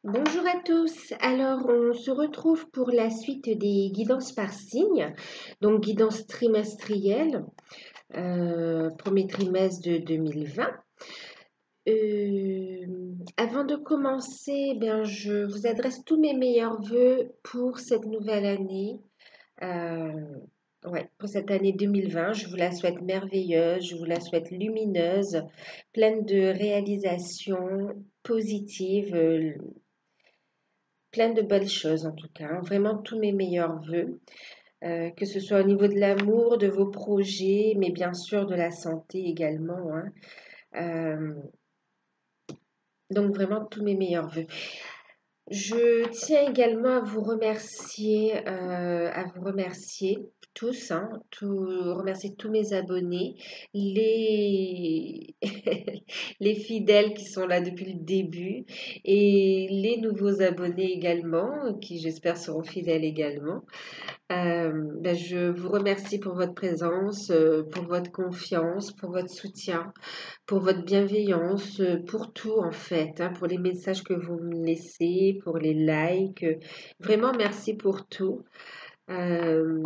Bonjour à tous. Alors, on se retrouve pour la suite des guidances par signe, donc guidance trimestrielle, premier trimestre de 2020. Avant de commencer, je vous adresse tous mes meilleurs vœux pour cette nouvelle année. Euh, ouais, pour cette année 2020, je vous la souhaite merveilleuse, je vous la souhaite lumineuse, pleine de réalisations positives. Plein de belles choses en tout cas, hein. Vraiment tous mes meilleurs vœux, que ce soit au niveau de l'amour, de vos projets, mais bien sûr de la santé également, hein. Euh, donc vraiment tous mes meilleurs vœux. Je tiens également à vous remercier tous, hein, remercier tous mes abonnés, les, les fidèles qui sont là depuis le début et les nouveaux abonnés également, qui j'espère seront fidèles également. Je vous remercie pour votre présence, pour votre confiance, pour votre soutien, pour votre bienveillance, pour tout en fait, hein, pour les messages que vous me laissez, pour les likes. Vraiment, merci pour tout. Euh,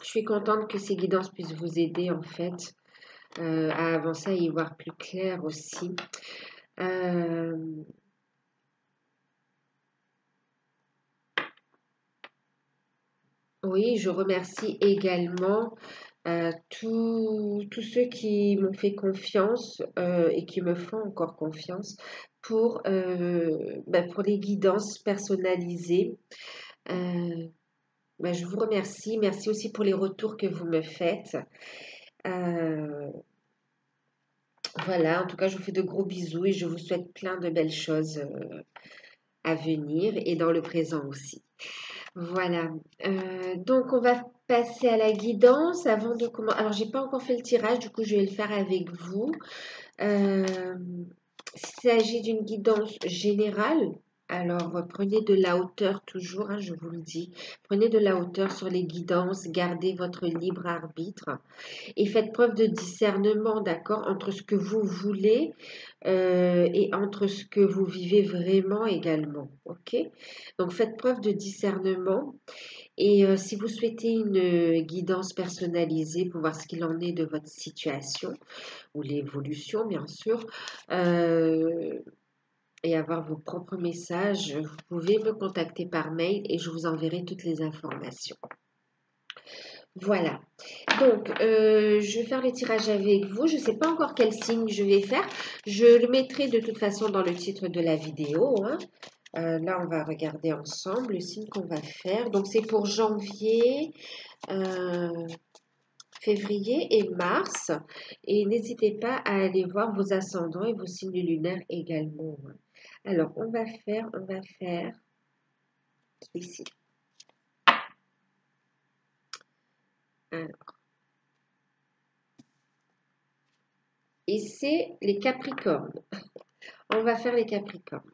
je suis contente que ces guidances puissent vous aider en fait à avancer, à y voir plus clair aussi. Euh, oui, je remercie également tous ceux qui m'ont fait confiance et qui me font encore confiance pour les guidances personnalisées. Euh, je vous remercie. Merci aussi pour les retours que vous me faites. Euh, voilà, en tout cas, je vous fais de gros bisous et je vous souhaite plein de belles choses à venir et dans le présent aussi. Voilà. Donc, on va passer à la guidance avant de commencer. Alors, j'ai pas encore fait le tirage, du coup, je vais le faire avec vous. Euh, il s'agit d'une guidance générale. Alors, prenez de la hauteur toujours, hein, je vous le dis. Prenez de la hauteur sur les guidances, gardez votre libre arbitre et faites preuve de discernement, d'accord, entre ce que vous voulez et entre ce que vous vivez vraiment également, ok? Donc, faites preuve de discernement et si vous souhaitez une guidance personnalisée pour voir ce qu'il en est de votre situation ou l'évolution, bien sûr, euh, et avoir vos propres messages, vous pouvez me contacter par mail et je vous enverrai toutes les informations. Voilà. Donc, je vais faire le tirage avec vous. Je ne sais pas encore quel signe je vais faire. Je le mettrai de toute façon dans le titre de la vidéo, hein. Là, on va regarder ensemble le signe qu'on va faire. Donc, c'est pour janvier, euh, février et mars. Et n'hésitez pas à aller voir vos ascendants et vos signes lunaires également, hein. Alors, on va faire ici. Alors, et c'est les Capricornes. On va faire les Capricornes.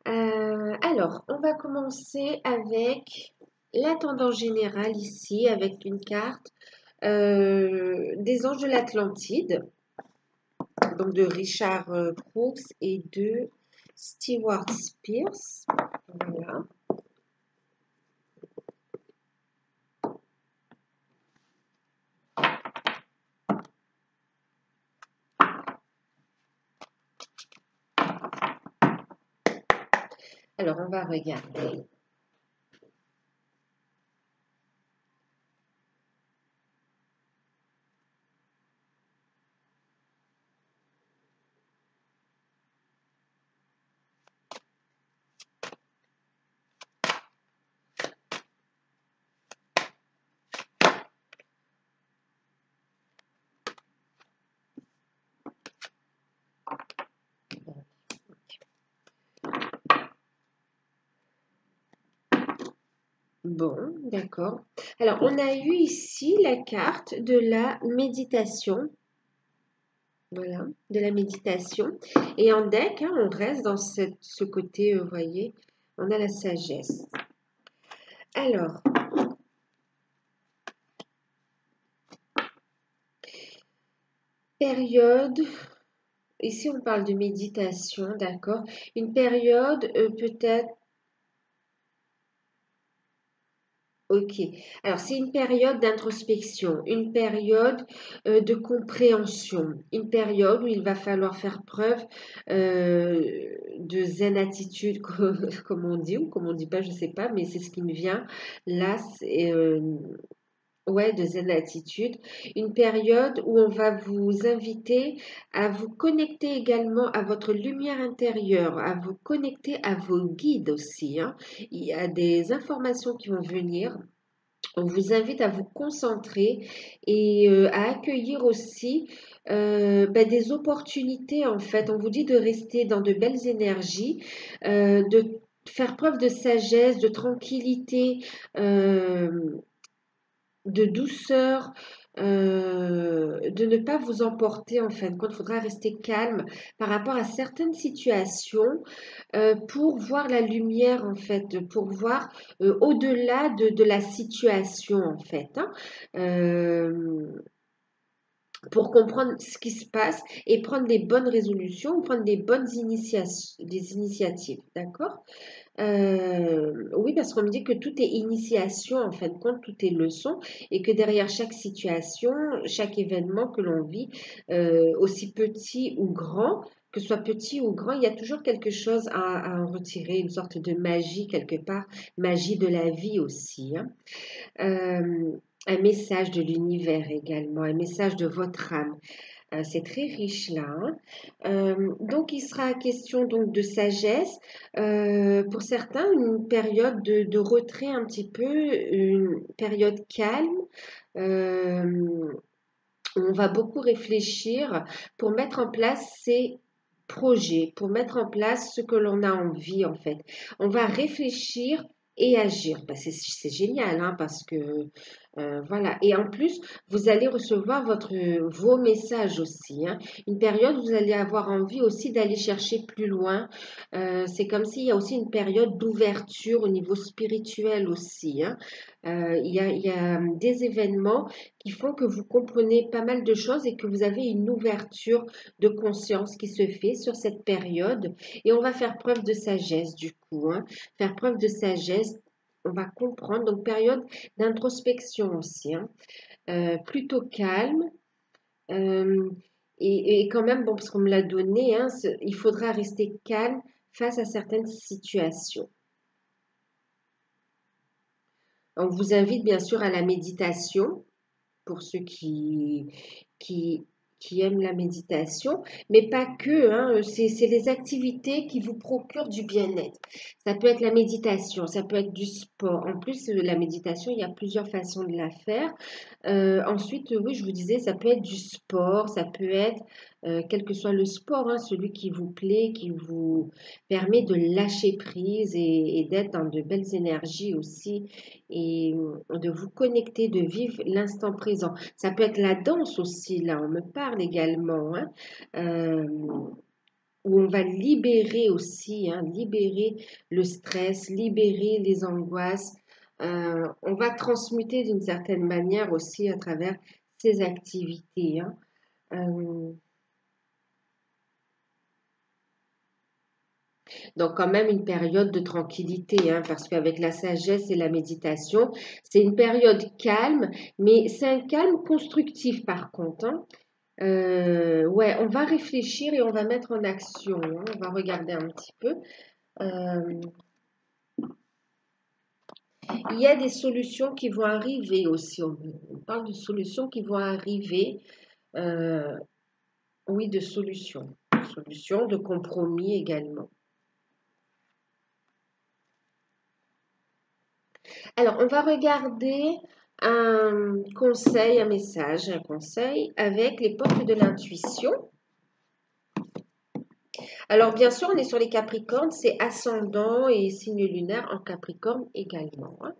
Alors, on va commencer avec la tendance générale ici, avec une carte des anges de l'Atlantide, donc de Richard Brooks et de Stewart Spears. Voilà. Alors, on va regarder. Bon, d'accord. Alors, on a eu ici la carte de la méditation. Voilà, de la méditation. Et en deck, hein, on reste dans ce côté, vous voyez, on a la sagesse. Alors, période ici on parle de méditation, d'accord? Une période peut-être. Ok. Alors, c'est une période d'introspection, une période de compréhension, une période où il va falloir faire preuve euh, de zen attitude, comme on dit, ou comme on dit pas, je sais pas, mais c'est ce qui me vient là. Ouais, de zen attitude. Une période où on va vous inviter à vous connecter également à votre lumière intérieure, à vous connecter à vos guides aussi, hein. Il y a des informations qui vont venir. On vous invite à vous concentrer et à accueillir aussi des opportunités en fait. On vous dit de rester dans de belles énergies, de faire preuve de sagesse, de tranquillité, euh, de douceur, de ne pas vous emporter en fin de compte. Il faudra rester calme par rapport à certaines situations pour voir la lumière en fait, pour voir au-delà de la situation en fait, hein. Euh, pour comprendre ce qui se passe et prendre des bonnes résolutions ou prendre des bonnes des initiatives, d'accord? Oui, parce qu'on me dit que tout est initiation, en fin de compte, tout est leçon, et que derrière chaque situation, chaque événement que l'on vit, aussi petit ou grand, que ce soit petit ou grand, il y a toujours quelque chose à en retirer, une sorte de magie quelque part, magie de la vie aussi, hein. Euh, un message de l'univers également, un message de votre âme. C'est très riche là, hein. Donc, il sera question donc de sagesse. Pour certains, une période de retrait un petit peu, une période calme. euh, on va beaucoup réfléchir pour mettre en place ces projets, pour mettre en place ce que l'on a envie en fait. On va réfléchir et agir. Bah, c'est génial hein, parce que voilà. Et en plus, vous allez recevoir vos messages aussi, hein. Une période où vous allez avoir envie aussi d'aller chercher plus loin. C'est comme s'il y a aussi une période d'ouverture au niveau spirituel aussi, hein. Il y a des événements qui font que vous comprenez pas mal de choses et que vous avez une ouverture de conscience qui se fait sur cette période. Et on va faire preuve de sagesse du coup, hein. Faire preuve de sagesse, on va comprendre. Donc période d'introspection aussi, hein. Plutôt calme. euh, et quand même, bon, parce qu'on me l'a donné, hein, il faudra rester calme face à certaines situations. On vous invite bien sûr à la méditation pour ceux qui, qui aiment la méditation, mais pas que, hein, c'est les activités qui vous procurent du bien-être. Ça peut être la méditation, ça peut être du sport. En plus, la méditation, il y a plusieurs façons de la faire. Ensuite, oui, je vous disais, ça peut être du sport, ça peut être, quel que soit le sport, hein, celui qui vous plaît, qui vous permet de lâcher prise et d'être dans de belles énergies aussi et de vous connecter, de vivre l'instant présent. Ça peut être la danse aussi, là, on me parle également, hein, euh, où on va libérer aussi, hein, libérer le stress, libérer les angoisses. On va transmuter d'une certaine manière aussi à travers ces activités, hein. Euh, donc quand même une période de tranquillité, hein, parce qu'avec la sagesse et la méditation, c'est une période calme, mais c'est un calme constructif par contre, hein. Ouais, on va réfléchir et on va mettre en action, hein. On va regarder un petit peu. Euh, il y a des solutions qui vont arriver aussi. On parle de solutions qui vont arriver. Euh, oui, de solutions. Solutions, de compromis également. Alors, on va regarder un conseil, un message, un conseil avec les portes de l'intuition. Alors, bien sûr, on est sur les Capricornes, c'est ascendant et signe lunaire en Capricorne également, hein.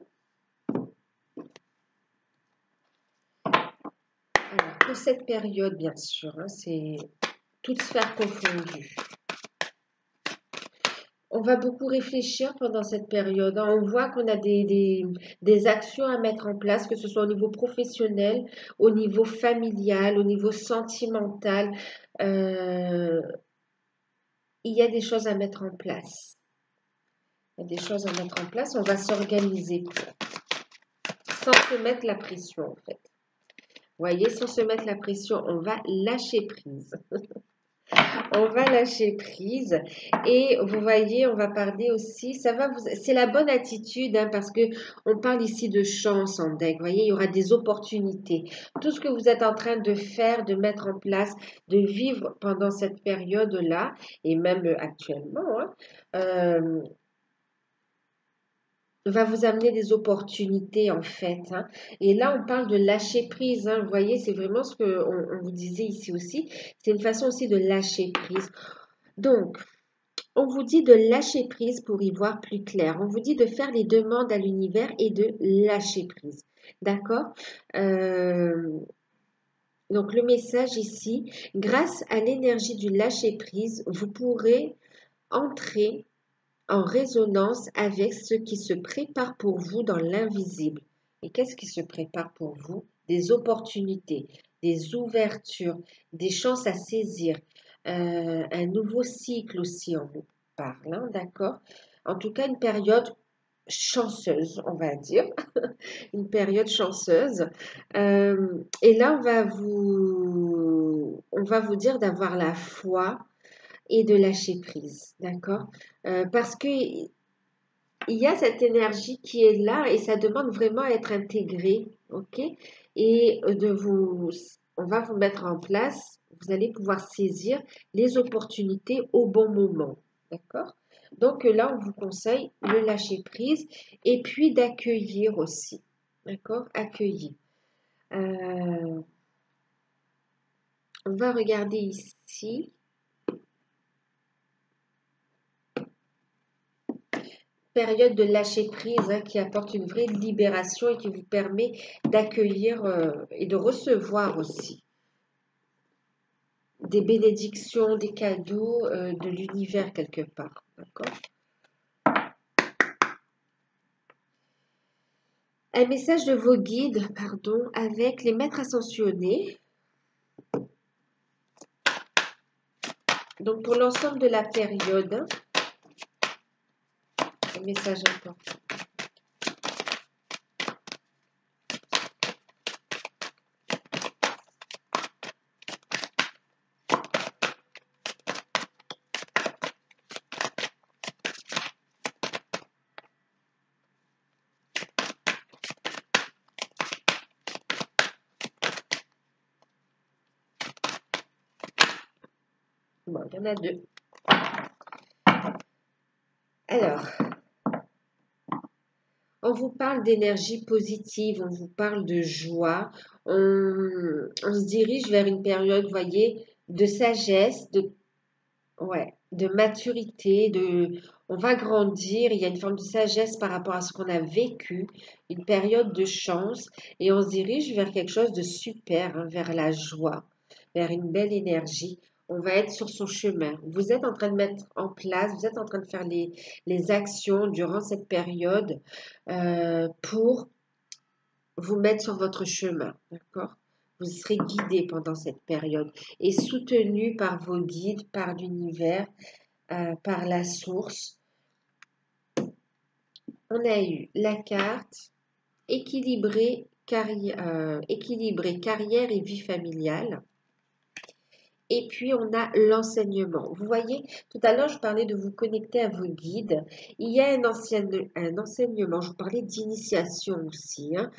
Alors, pour cette période, bien sûr, hein, c'est toute sphère confondue. On va beaucoup réfléchir pendant cette période, hein. On voit qu'on a des actions à mettre en place, que ce soit au niveau professionnel, au niveau familial, au niveau sentimental. Euh, il y a des choses à mettre en place. Il y a des choses à mettre en place. On va s'organiser sans se mettre la pression, en fait. Vous voyez, sans se mettre la pression, on va lâcher prise. On va lâcher prise et vous voyez, on va parler aussi, c'est la bonne attitude hein, parce que on parle ici de chance en deck. Vous voyez, il y aura des opportunités. Tout ce que vous êtes en train de faire, de mettre en place, de vivre pendant cette période-là et même actuellement, hein, euh, va vous amener des opportunités en fait, hein. Et là, on parle de lâcher prise, hein. Vous voyez, c'est vraiment ce que on vous disait ici aussi. C'est une façon aussi de lâcher prise. Donc, on vous dit de lâcher prise pour y voir plus clair. On vous dit de faire les demandes à l'univers et de lâcher prise. D'accord. Donc, le message ici, grâce à l'énergie du lâcher prise, vous pourrez entrer en résonance avec ce qui se prépare pour vous dans l'invisible. Et qu'est-ce qui se prépare pour vous? Des opportunités, des ouvertures, des chances à saisir, un nouveau cycle aussi, on vous parle, hein, d'accord? En tout cas, une période chanceuse, on va dire, une période chanceuse. Et là, on va vous dire d'avoir la foi et de lâcher prise, d'accord? Parce que il y a cette énergie qui est là et ça demande vraiment à être intégré, ok? Et on va vous mettre en place, vous allez pouvoir saisir les opportunités au bon moment, d'accord? Donc là, on vous conseille le lâcher prise et puis d'accueillir aussi, d'accord? Accueillir. Euh, on va regarder ici. Période de lâcher prise hein, qui apporte une vraie libération et qui vous permet d'accueillir et de recevoir aussi des bénédictions, des cadeaux de l'univers quelque part. D'accord? Un message de vos guides, pardon, avec les maîtres ascensionnés. Donc pour l'ensemble de la période, un message important. Bon, il y en a deux. Alors, on vous parle d'énergie positive, on vous parle de joie, on se dirige vers une période, vous voyez, de sagesse, ouais, de maturité, on va grandir, il y a une forme de sagesse par rapport à ce qu'on a vécu, une période de chance, et on se dirige vers quelque chose de super, hein, vers la joie, vers une belle énergie. On va être sur son chemin. Vous êtes en train de mettre en place, vous êtes en train de faire les actions durant cette période pour vous mettre sur votre chemin, d'accord? Vous serez guidé pendant cette période et soutenu par vos guides, par l'univers, par la source. On a eu la carte équilibrer carrière et vie familiale. Et puis, on a l'enseignement. Vous voyez, tout à l'heure, je parlais de vous connecter à vos guides. Il y a un enseignement. Je vous parlais d'initiation aussi, hein.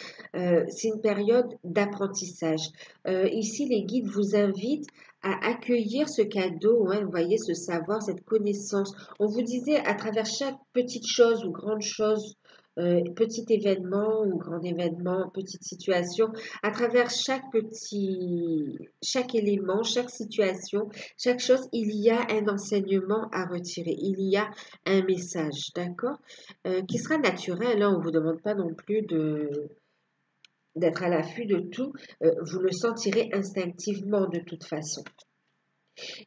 C'est une période d'apprentissage. Ici, les guides vous invitent à accueillir ce cadeau, hein, vous voyez, ce savoir, cette connaissance. On vous disait à travers chaque petite chose ou grande chose, petit événement ou grand événement, petite situation, à travers chaque élément, chaque situation, chaque chose, il y a un enseignement à retirer, il y a un message, d'accord? Qui sera naturel, hein, on ne vous demande pas non plus d'être à l'affût de tout, vous le sentirez instinctivement de toute façon.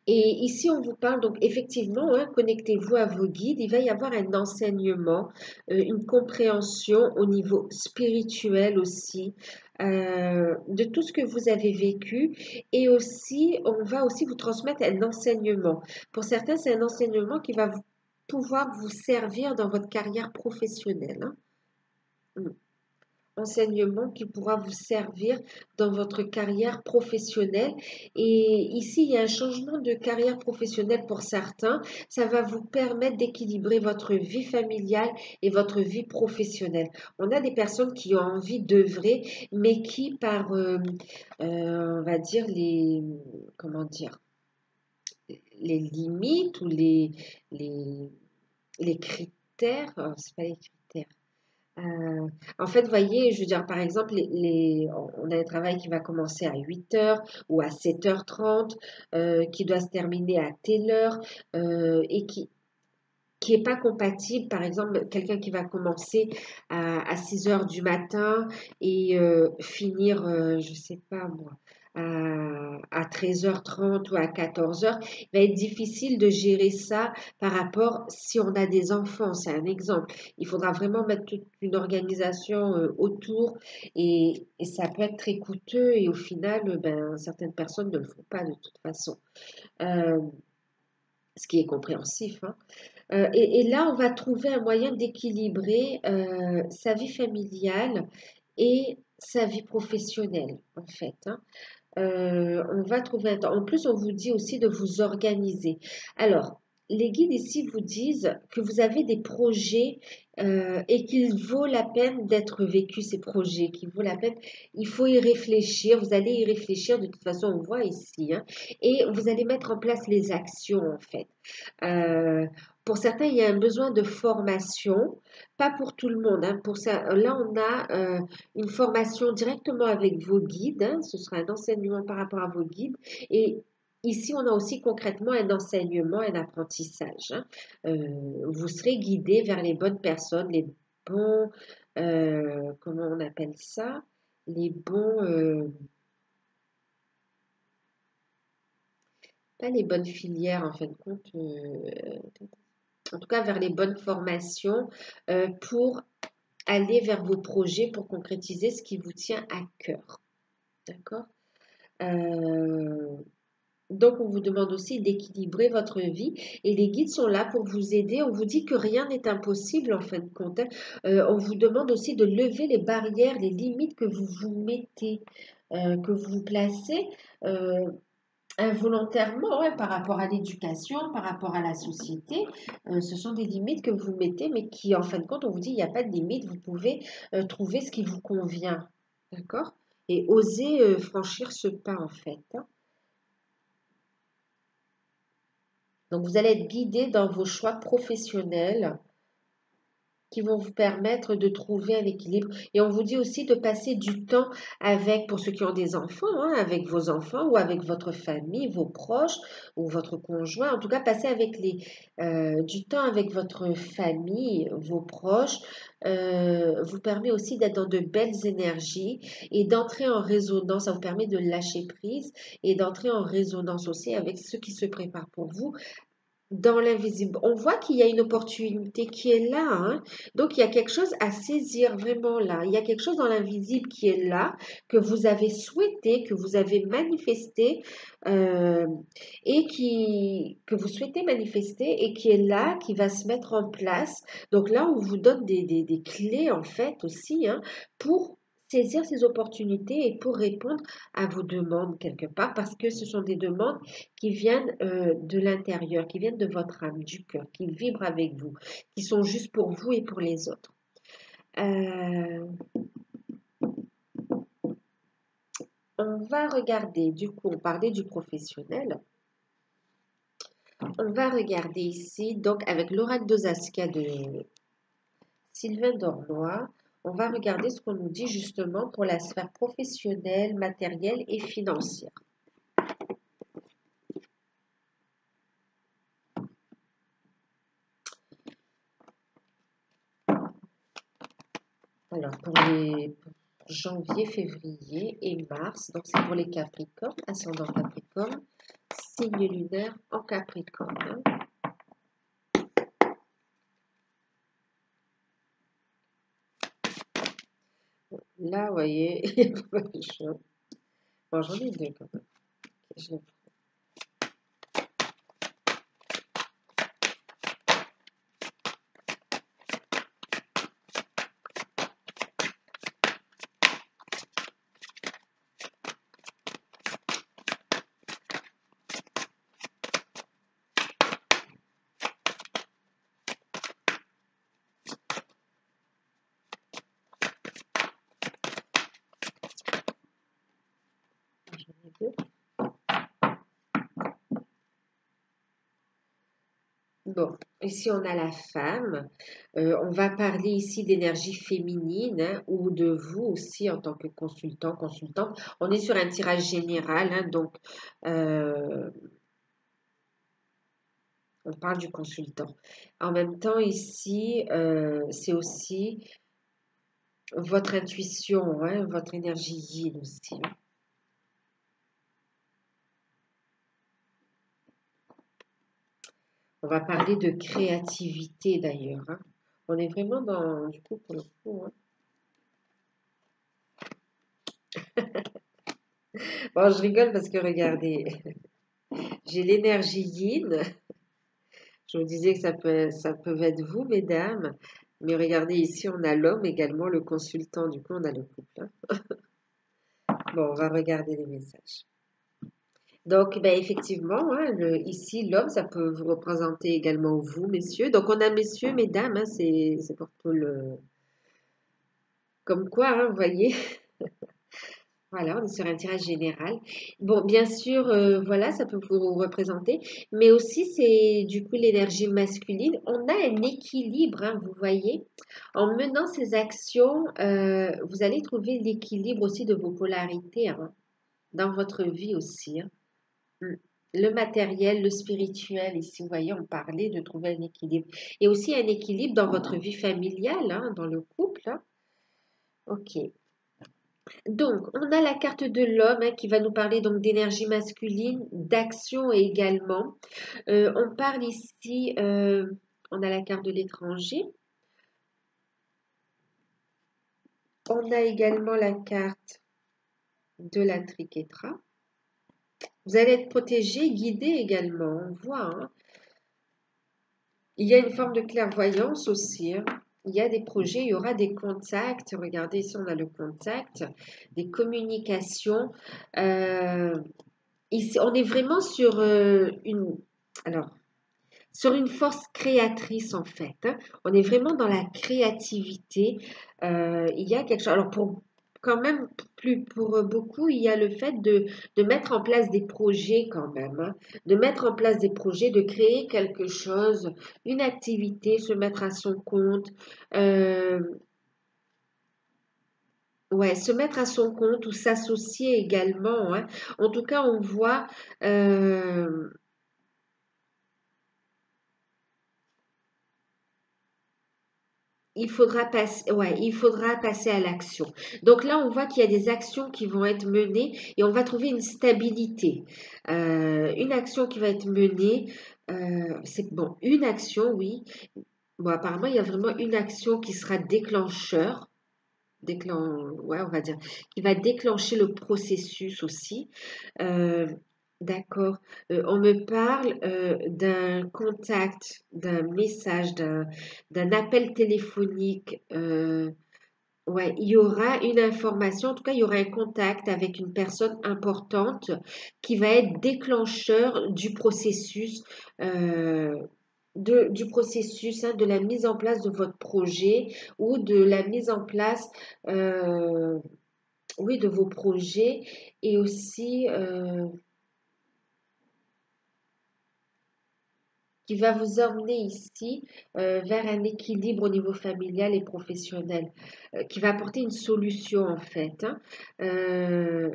Et ici, on vous parle, donc effectivement, hein, connectez-vous à vos guides. Il va y avoir un enseignement, une compréhension au niveau spirituel aussi, de tout ce que vous avez vécu. Et aussi, on va aussi vous transmettre un enseignement. Pour certains, c'est un enseignement qui va pouvoir vous servir dans votre carrière professionnelle, hein. Mm. Enseignement qui pourra vous servir dans votre carrière professionnelle. Et ici, il y a un changement de carrière professionnelle pour certains. Ça va vous permettre d'équilibrer votre vie familiale et votre vie professionnelle. On a des personnes qui ont envie d'œuvrer, mais qui par, on va dire, comment dire, les limites ou les, les critères, c'est pas les critères. En fait, vous voyez, je veux dire, par exemple, on a un travail qui va commencer à 8 heures ou à 7h30, qui doit se terminer à telle heure, et qui est pas compatible. Par exemple, quelqu'un qui va commencer à 6 heures du matin et finir, je sais pas moi, à 13h30 ou à 14 heures, il va être difficile de gérer ça par rapport si on a des enfants. C'est un exemple. Il faudra vraiment mettre toute une organisation autour et ça peut être très coûteux et au final, ben, certaines personnes ne le font pas de toute façon. Euh, ce qui est compréhensif, hein. Et là, on va trouver un moyen d'équilibrer sa vie familiale et sa vie professionnelle, en fait, hein. On va trouver un temps. En plus, on vous dit aussi de vous organiser. Alors, les guides ici vous disent que vous avez des projets et qu'il vaut la peine d'être vécu, ces projets, qu'il vaut la peine. Il faut y réfléchir. Vous allez y réfléchir. De toute façon, on voit ici, hein, et vous allez mettre en place les actions, en fait. Euh, pour certains, il y a un besoin de formation, pas pour tout le monde, hein. Pour ça, là, on a une formation directement avec vos guides, hein. Ce sera un enseignement par rapport à vos guides. Et ici, on a aussi concrètement un enseignement, un apprentissage, hein. Vous serez guidé vers les bonnes personnes, les bons, comment on appelle ça? Les bons, pas les bonnes filières en fin de compte, en tout cas vers les bonnes formations pour aller vers vos projets, pour concrétiser ce qui vous tient à cœur. D'accord? Euh, donc, on vous demande aussi d'équilibrer votre vie et les guides sont là pour vous aider. On vous dit que rien n'est impossible en fin de compte, hein. On vous demande aussi de lever les barrières, les limites que vous vous mettez, que vous vous placez. euh, Involontairement, ouais, par rapport à l'éducation, par rapport à la société, ce sont des limites que vous mettez, mais qui, en fin de compte, on vous dit, il n'y a pas de limite, vous pouvez trouver ce qui vous convient, d'accord? Et oser franchir ce pas, en fait, hein. Donc, vous allez être guidé dans vos choix professionnels qui vont vous permettre de trouver un équilibre. Et on vous dit aussi de passer du temps avec, pour ceux qui ont des enfants, hein, avec vos enfants ou avec votre famille, vos proches ou votre conjoint. En tout cas, passer avec du temps avec votre famille, vos proches, vous permet aussi d'être dans de belles énergies et d'entrer en résonance. Ça vous permet de lâcher prise et d'entrer en résonance aussi avec ceux qui se préparent pour vous dans l'invisible. On voit qu'il y a une opportunité qui est là, hein. Donc, il y a quelque chose à saisir vraiment là. Il y a quelque chose dans l'invisible qui est là, que vous avez souhaité, que vous avez manifesté euh, et que vous souhaitez manifester et qui est là, qui va se mettre en place. Donc là, on vous donne des clés en fait aussi, hein, pour saisir ces opportunités et pour répondre à vos demandes quelque part parce que ce sont des demandes qui viennent de l'intérieur, qui viennent de votre âme, du cœur, qui vibrent avec vous, qui sont juste pour vous et pour les autres. Euh, on va regarder, du coup, on parlait du professionnel. On va regarder ici, donc avec l'oracle d'Osaska de Sylvain Dornois, on va regarder ce qu'on nous dit justement pour la sphère professionnelle, matérielle et financière. Alors, pour janvier, février et mars, donc c'est pour les Capricornes, ascendant Capricorne, signe lunaire en Capricorne. Hein. Là, vous voyez, il y a pas de choix. Bon, j'en ai deux quand même. Ok, je les prends. J'en ai deux. Bon, ici on a la femme. On va parler ici d'énergie féminine hein, ou de vous aussi en tant que consultant, consultante. On est sur un tirage général, hein, donc on parle du consultant. En même temps, ici, c'est aussi votre intuition, hein, votre énergie yin aussi. Hein. On va parler de créativité d'ailleurs. Hein. On est vraiment dans, du coup, pour le coup. Hein. Bon, je rigole parce que regardez, j'ai l'énergie yin. Je vous disais que ça peut être vous, mesdames. Mais regardez, ici, on a l'homme également, le consultant. Du coup, on a le couple. Hein. Bon, on va regarder les messages. Donc, ben, effectivement, hein, ici, l'homme, ça peut vous représenter également vous, messieurs. Donc, on a messieurs, mesdames, hein, c'est pour tout le... Comme quoi, hein, vous voyez, voilà, on est sur un tirage général. Bon, bien sûr, voilà, ça peut vous représenter, mais aussi c'est du coup l'énergie masculine. On a un équilibre, hein, vous voyez. En menant ces actions, vous allez trouver l'équilibre aussi de vos polarités hein, dans votre vie aussi. Hein. Mm. Le matériel, le spirituel, ici, vous voyez, on parlait de trouver un équilibre. Et aussi un équilibre dans votre vie familiale, hein, dans le couple. Hein. Ok. Donc, on a la carte de l'homme hein, qui va nous parler donc d'énergie masculine, d'action également. On parle ici, on a la carte de l'étranger. On a également la carte de la triquetra. Vous allez être protégé, guidé également, on voit. Hein. Il y a une forme de clairvoyance aussi. Hein. Il y a des projets, il y aura des contacts. Regardez, ici, on a le contact, des communications. Ici, on est vraiment sur alors, sur une force créatrice en fait. Hein. On est vraiment dans la créativité. Il y a quelque chose. Alors pour quand même plus pour beaucoup, il y a le fait de mettre en place des projets quand même, hein. De mettre en place des projets, de créer quelque chose, une activité, se mettre à son compte. Euh, ouais, se mettre à son compte ou s'associer également. Hein. En tout cas, on voit. euh, il faudra passer à l'action. Donc là, on voit qu'il y a des actions qui vont être menées et on va trouver une stabilité. Une action qui va être menée, c'est bon, une action, oui. Bon, apparemment, il y a vraiment une action qui sera déclencheur, ouais, on va dire, qui va déclencher le processus aussi. Euh, d'accord. On me parle d'un contact, d'un message, d'un appel téléphonique. Ouais, il y aura une information, en tout cas, il y aura un contact avec une personne importante qui va être déclencheur du processus, euh, du processus, hein, de la mise en place de votre projet ou de la mise en place, euh, oui, de vos projets et aussi qui va vous emmener ici vers un équilibre au niveau familial et professionnel, qui va apporter une solution en fait. Hein.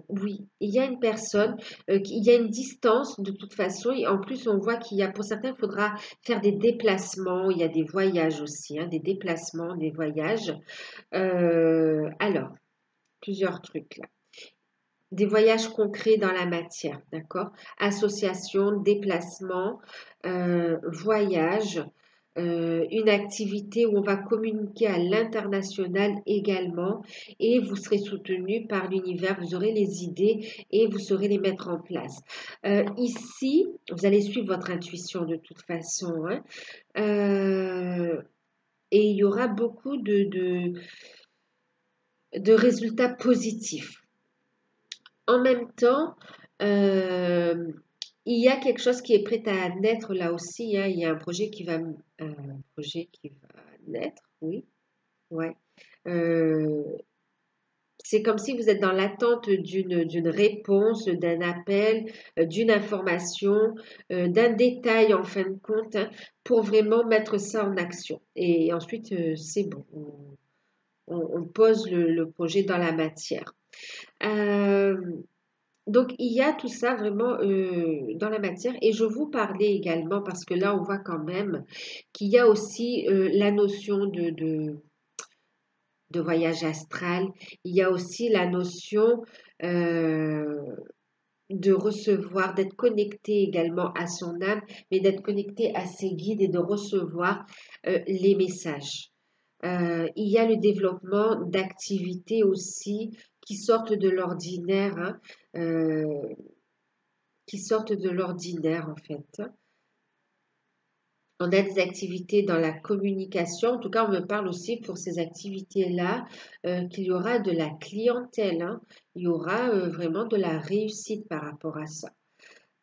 Oui, il y a une personne, il y a une distance de toute façon, et en plus on voit qu'il y a, pour certains, il faudra faire des déplacements, il y a des voyages aussi, hein, des déplacements, des voyages. Alors, plusieurs trucs là. des voyages concrets dans la matière, d'accord? Association, déplacement, voyage, une activité où on va communiquer à l'international également et vous serez soutenu par l'univers, vous aurez les idées et vous saurez les mettre en place. Ici, vous allez suivre votre intuition de toute façon, hein, et il y aura beaucoup de résultats positifs. En même temps, euh, il y a quelque chose qui est prêt à naître là aussi, hein. Il y a un projet qui va naître, oui, ouais. Euh, c'est comme si vous êtes dans l'attente d'une réponse, d'un appel, d'une information, d'un détail en fin de compte, hein, pour vraiment mettre ça en action. Et ensuite, c'est bon, on pose le projet dans la matière. Euh, Donc, il y a tout ça vraiment dans la matière. Et je vous parlais également, parce que là, on voit quand même qu'il y a aussi la notion de voyage astral. Il y a aussi la notion euh, de recevoir, d'être connecté également à son âme, mais d'être connecté à ses guides et de recevoir les messages. Il y a le développement d'activités aussi qui sortent de l'ordinaire, hein, qui sortent de l'ordinaire en fait. On a des activités dans la communication, en tout cas on me parle aussi pour ces activités-là qu'il y aura de la clientèle, hein. Il y aura vraiment de la réussite par rapport à ça.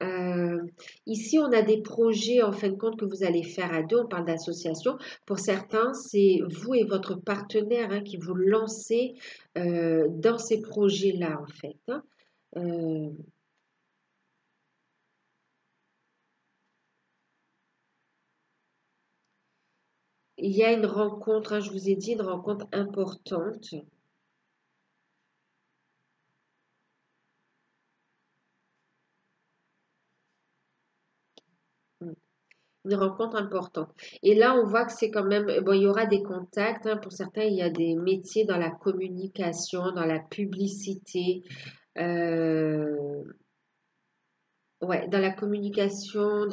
Euh, Ici, on a des projets en fin de compte que vous allez faire à deux. On parle d'association. Pour certains, c'est vous et votre partenaire, hein, qui vous lancez dans ces projets-là, en fait, hein. Euh, il y a une rencontre, hein, je vous ai dit, une rencontre importante. Une rencontre importante. Et là, on voit que c'est quand même, bon, il y aura des contacts, hein. Pour certains, il y a des métiers dans la communication, dans la publicité. euh, Ouais, dans la communication,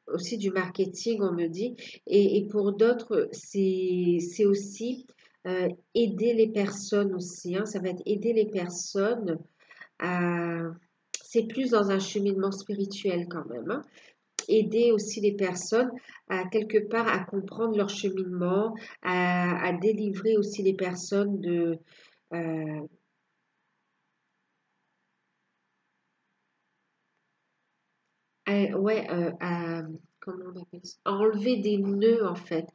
aussi du marketing, on me dit. Et pour d'autres, c'est aussi aider les personnes aussi, hein. Ça va être aider les personnes à, c'est plus dans un cheminement spirituel quand même, hein. Aider aussi les personnes à quelque part à comprendre leur cheminement, à délivrer aussi les personnes euh, ouais, comment on appelle ça? À enlever des nœuds en fait,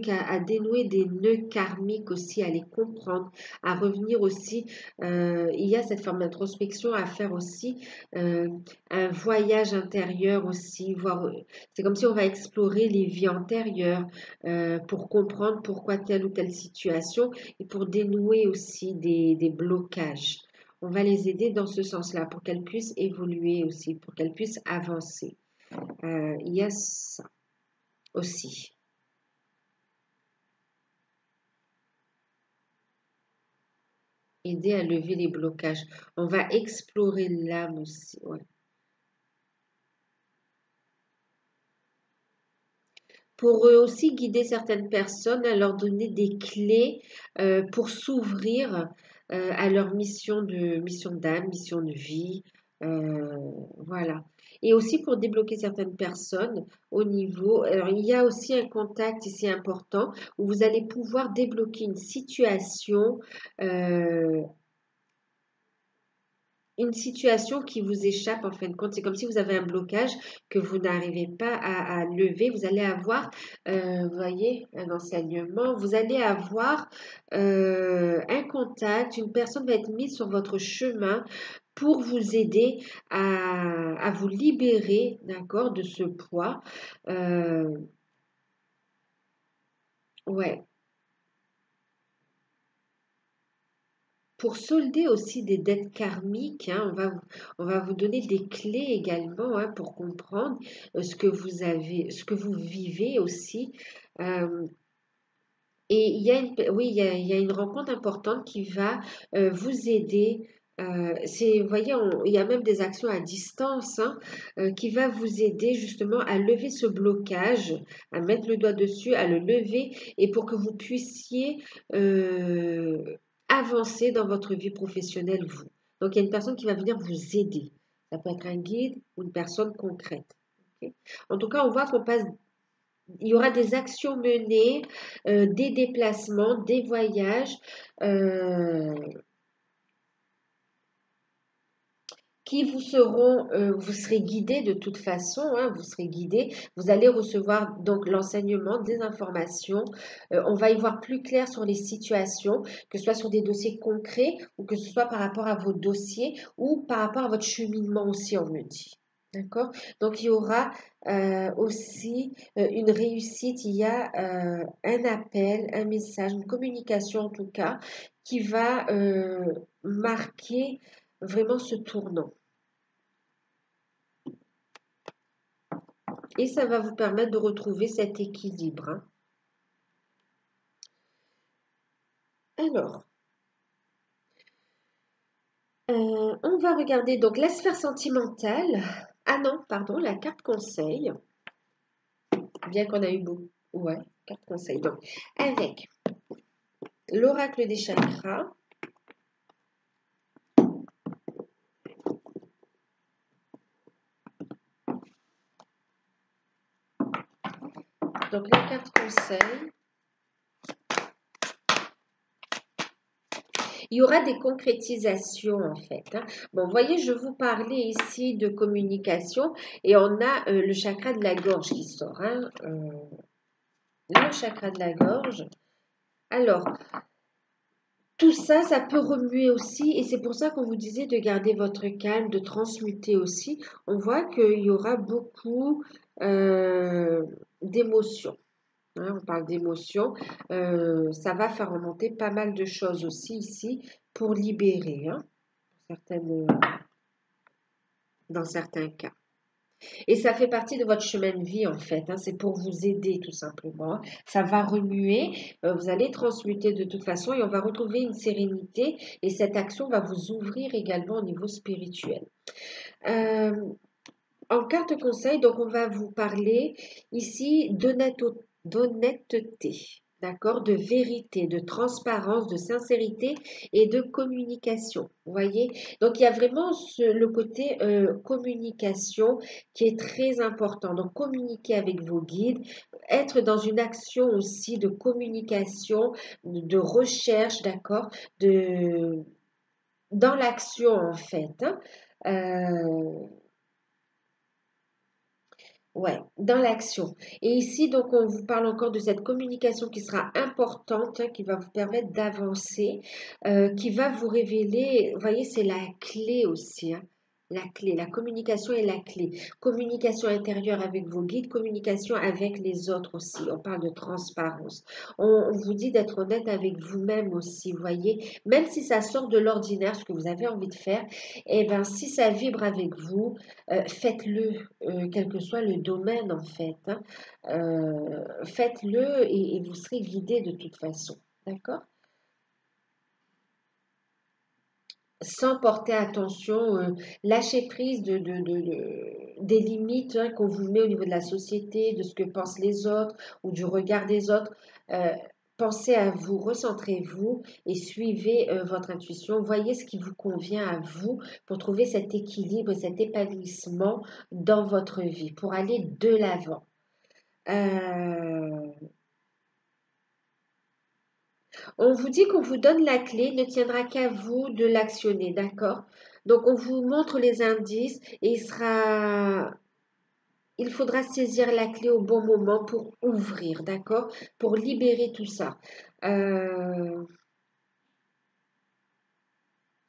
à dénouer des nœuds karmiques aussi, à les comprendre, à revenir aussi. Il y a cette forme d'introspection à faire aussi, euh, un voyage intérieur aussi, voir. C'est comme si on va explorer les vies antérieures pour comprendre pourquoi telle ou telle situation et pour dénouer aussi des blocages. On va les aider dans ce sens-là pour qu'elles puissent évoluer aussi, pour qu'elles puissent avancer. Il y a ça aussi. Aider à lever les blocages. On va explorer l'âme aussi. Ouais. Pour eux aussi guider certaines personnes, à leur donner des clés pour s'ouvrir à leur mission d'âme, mission de vie. euh, voilà. Et aussi pour débloquer certaines personnes au niveau. Alors, il y a aussi un contact ici important où vous allez pouvoir débloquer euh, une situation qui vous échappe en fin de compte. C'est comme si vous avez un blocage que vous n'arrivez pas à lever. Vous allez avoir, vous voyez, un enseignement. Vous allez avoir un contact. Une personne va être mise sur votre chemin pour vous aider à vous libérer, d'accord, de ce poids. Euh, ouais. Pour solder aussi des dettes karmiques, hein, on va vous donner des clés également, hein, pour comprendre ce que vous avez, ce que vous vivez aussi. Euh, et il y a une, oui, il y a une rencontre importante qui va vous aider. Vous voyez, il y a même des actions à distance hein, qui va vous aider justement à lever ce blocage, à mettre le doigt dessus, à le lever et pour que vous puissiez euh, avancer dans votre vie professionnelle, vous. Donc, il y a une personne qui va venir vous aider. Ça peut être un guide ou une personne concrète. Ok. En tout cas, on voit qu'on passe, il y aura des actions menées, des déplacements, des voyages. euh, qui vous seront, vous serez guidés de toute façon, hein, vous serez guidés, vous allez recevoir donc l'enseignement, des informations, on va y voir plus clair sur les situations, que ce soit sur des dossiers concrets ou que ce soit par rapport à vos dossiers ou par rapport à votre cheminement aussi, on me dit. D'accord? Donc, il y aura aussi une réussite, il y a un appel, un message, une communication en tout cas, qui va marquer vraiment ce tournant. Et ça va vous permettre de retrouver cet équilibre. Hein. Alors, on va regarder donc la sphère sentimentale. Ah non, pardon, la carte conseil. Bien qu'on a eu beaucoup. Ouais, carte conseil. Donc, avec l'oracle des chakras. Donc, la carte conseil. Il y aura des concrétisations en fait. Hein. Bon, vous voyez, je vous parlais ici de communication et on a le chakra de la gorge qui sort. Hein. Le chakra de la gorge. Alors, tout ça, ça peut remuer aussi et c'est pour ça qu'on vous disait de garder votre calme, de transmuter aussi. On voit qu'il y aura beaucoup d'émotions. Hein, on parle d'émotions. Ça va faire remonter pas mal de choses aussi ici pour libérer, hein, dans certains cas. Et ça fait partie de votre chemin de vie en fait. Hein, c'est pour vous aider tout simplement. Hein. Ça va remuer, vous allez transmuter de toute façon et on va retrouver une sérénité et cette action va vous ouvrir également au niveau spirituel. Euh, en carte conseil, donc on va vous parler ici d'honnêteté, d'accord, de vérité, de transparence, de sincérité et de communication. Vous voyez? Donc il y a vraiment le côté communication qui est très important. Donc communiquer avec vos guides, être dans une action aussi de communication, de recherche, d'accord, dans l'action en fait. Hein. Euh, Ouais, dans l'action. Et ici, donc, on vous parle encore de cette communication qui sera importante, hein, qui va vous permettre d'avancer, qui va vous révéler, vous voyez, c'est la clé aussi, hein, la clé, la communication est la clé. Communication intérieure avec vos guides, communication avec les autres aussi. On parle de transparence. On vous dit d'être honnête avec vous-même aussi, vous voyez, même si ça sort de l'ordinaire, ce que vous avez envie de faire, eh bien, si ça vibre avec vous, faites-le, quel que soit le domaine en fait. Hein. Faites-le et vous serez guidé de toute façon. D'accord? Sans porter attention, lâcher prise des limites hein, qu'on vous met au niveau de la société, de ce que pensent les autres ou du regard des autres. Euh, Pensez à vous, recentrez-vous et suivez votre intuition. Voyez ce qui vous convient à vous pour trouver cet équilibre, cet épanouissement dans votre vie, pour aller de l'avant. Euh, On vous dit qu'on vous donne la clé, il ne tiendra qu'à vous de l'actionner, d'accord? Donc on vous montre les indices et il faudra saisir la clé au bon moment pour ouvrir, d'accord? Pour libérer tout ça. Euh,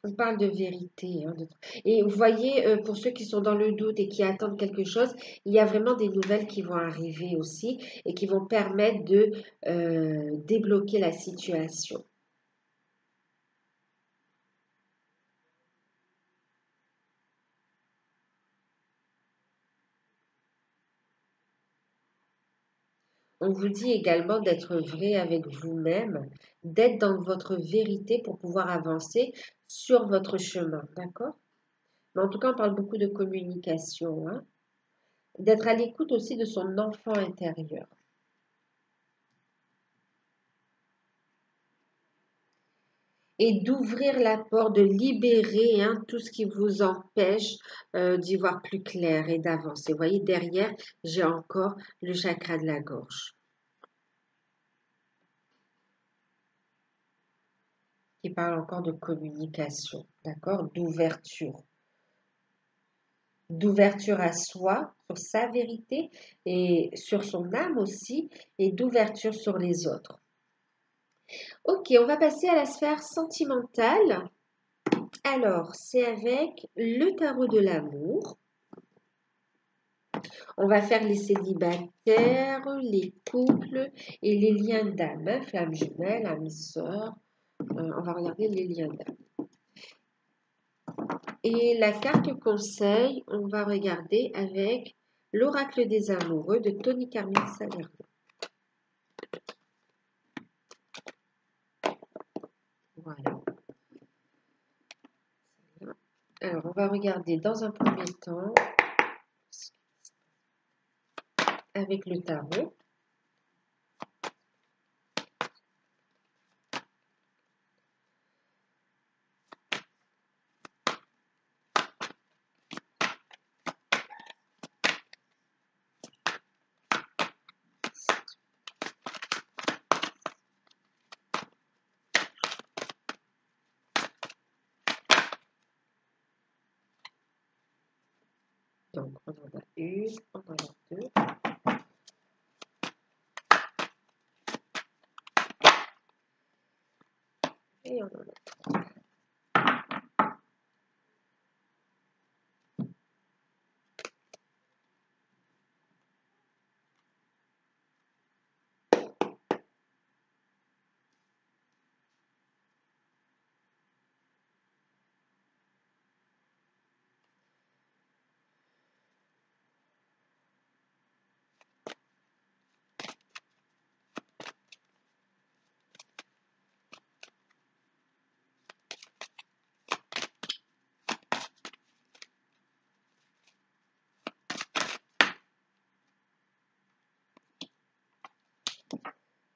on parle de vérité. Hein, et vous voyez, pour ceux qui sont dans le doute et qui attendent quelque chose, il y a vraiment des nouvelles qui vont arriver aussi et qui vont permettre de débloquer la situation. On vous dit également d'être vrai avec vous-même, d'être dans votre vérité pour pouvoir avancer sur votre chemin, d'accord? Mais en tout cas, on parle beaucoup de communication, hein, d'être à l'écoute aussi de son enfant intérieur. Et d'ouvrir la porte, de libérer hein, tout ce qui vous empêche d'y voir plus clair et d'avancer. Vous voyez, derrière, j'ai encore le chakra de la gorge qui parle encore de communication, d'accord? D'ouverture à soi, sur sa vérité et sur son âme aussi, et d'ouverture sur les autres. Ok, on va passer à la sphère sentimentale. Alors, c'est avec le tarot de l'amour. On va faire les célibataires, les couples et les liens d'âme, hein, flamme jumelle, âme sœur. On va regarder les liens d'âme. Et la carte conseil, on va regarder avec l'oracle des amoureux de Tony Carmine Salerno. Voilà. Alors, on va regarder dans un premier temps avec le tarot. Donc, on en a une, on en a deux. Et on en a trois.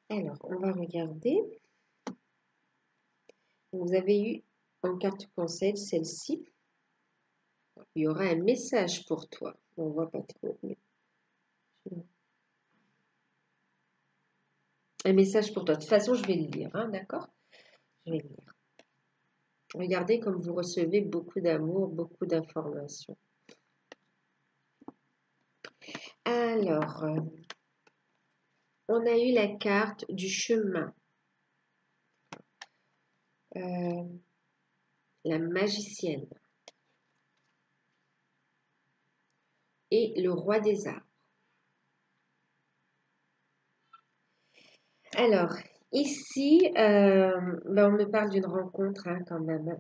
Alors, on va regarder. Vous avez eu en carte conseil celle-ci. Il y aura un message pour toi. On ne voit pas trop. Mais... Un message pour toi. De toute façon, je vais le lire, hein, d'accord? Je vais le lire. Regardez comme vous recevez beaucoup d'amour, beaucoup d'informations. Alors, on a eu la carte du chemin. La magicienne. Et le roi des arbres. Alors, ici, on me parle d'une rencontre hein, quand même.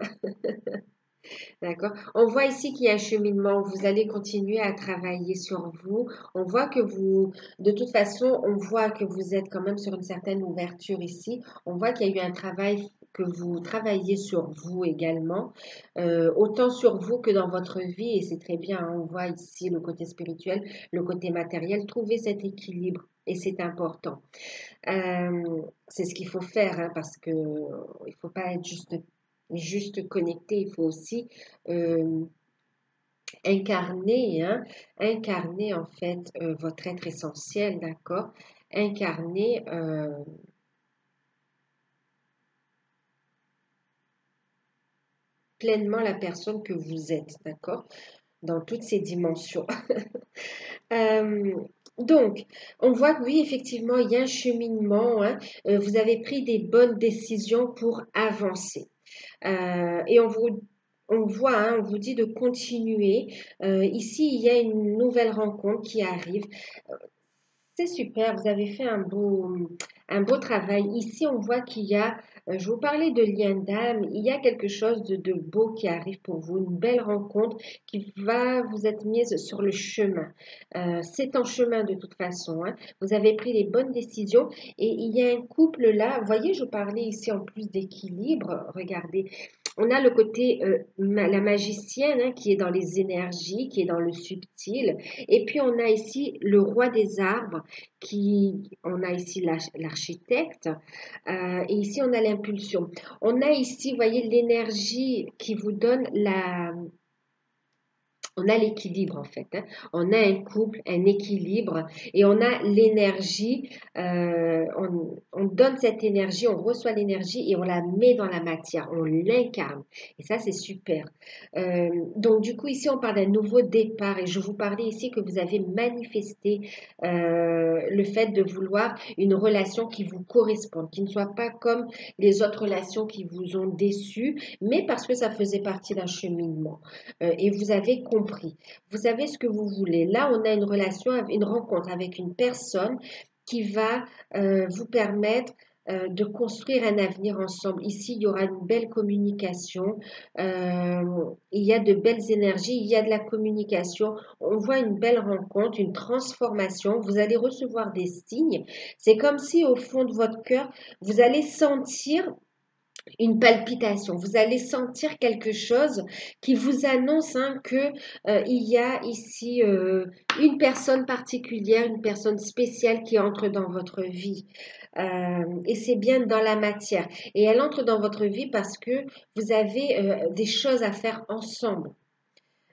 D'accord. On voit ici qu'il y a un cheminement. Vous allez continuer à travailler sur vous. On voit que vous, de toute façon, on voit que vous êtes quand même sur une certaine ouverture ici. On voit qu'il y a eu un travail que vous travaillez sur vous également, autant sur vous que dans votre vie. Et c'est très bien, hein. On voit ici le côté spirituel, le côté matériel. Trouver cet équilibre. Et c'est important. C'est ce qu'il faut faire hein, parce que il faut pas être juste connecté, il faut aussi incarner, hein, incarner en fait votre être essentiel, d'accord? Incarner pleinement la personne que vous êtes, d'accord? Dans toutes ses dimensions. Donc, on voit que oui, effectivement, il y a un cheminement, hein. Vous avez pris des bonnes décisions pour avancer. Et on voit, hein, on vous dit de continuer. Ici, il y a une nouvelle rencontre qui arrive. C'est super, vous avez fait un beau travail. Ici, on voit qu'il y a, je vous parlais de lien d'âme, il y a quelque chose de beau qui arrive pour vous, une belle rencontre qui va vous être mise sur le chemin. C'est en chemin de toute façon, hein. Vous avez pris les bonnes décisions et il y a un couple là, vous voyez, je parlais ici en plus d'équilibre, regardez. On a le côté, la magicienne hein, qui est dans les énergies, qui est dans le subtil. Et puis on a ici le roi des arbres, on a ici l'architecte, et ici on a l'impulsion. On a ici, vous voyez, l'énergie qui vous donne on a l'équilibre en fait. Hein. On a un couple, un équilibre et on a l'énergie. On donne cette énergie, on reçoit l'énergie et on la met dans la matière, on l'incarne. Et ça, c'est super. Donc du coup, ici, on parle d'un nouveau départ et je vous parlais ici que vous avez manifesté le fait de vouloir une relation qui vous corresponde, qui ne soit pas comme les autres relations qui vous ont déçu, mais parce que ça faisait partie d'un cheminement et vous avez compris. Vous savez ce que vous voulez. Là, on a une relation, une rencontre avec une personne qui va vous permettre de construire un avenir ensemble. Ici, il y aura une belle communication, il y a de belles énergies, il y a de la communication. On voit une belle rencontre, une transformation. Vous allez recevoir des signes. C'est comme si au fond de votre cœur, vous allez sentir une palpitation. Vous allez sentir quelque chose qui vous annonce hein, que il y a ici une personne particulière, une personne spéciale qui entre dans votre vie. Et c'est bien dans la matière. Et elle entre dans votre vie parce que vous avez des choses à faire ensemble.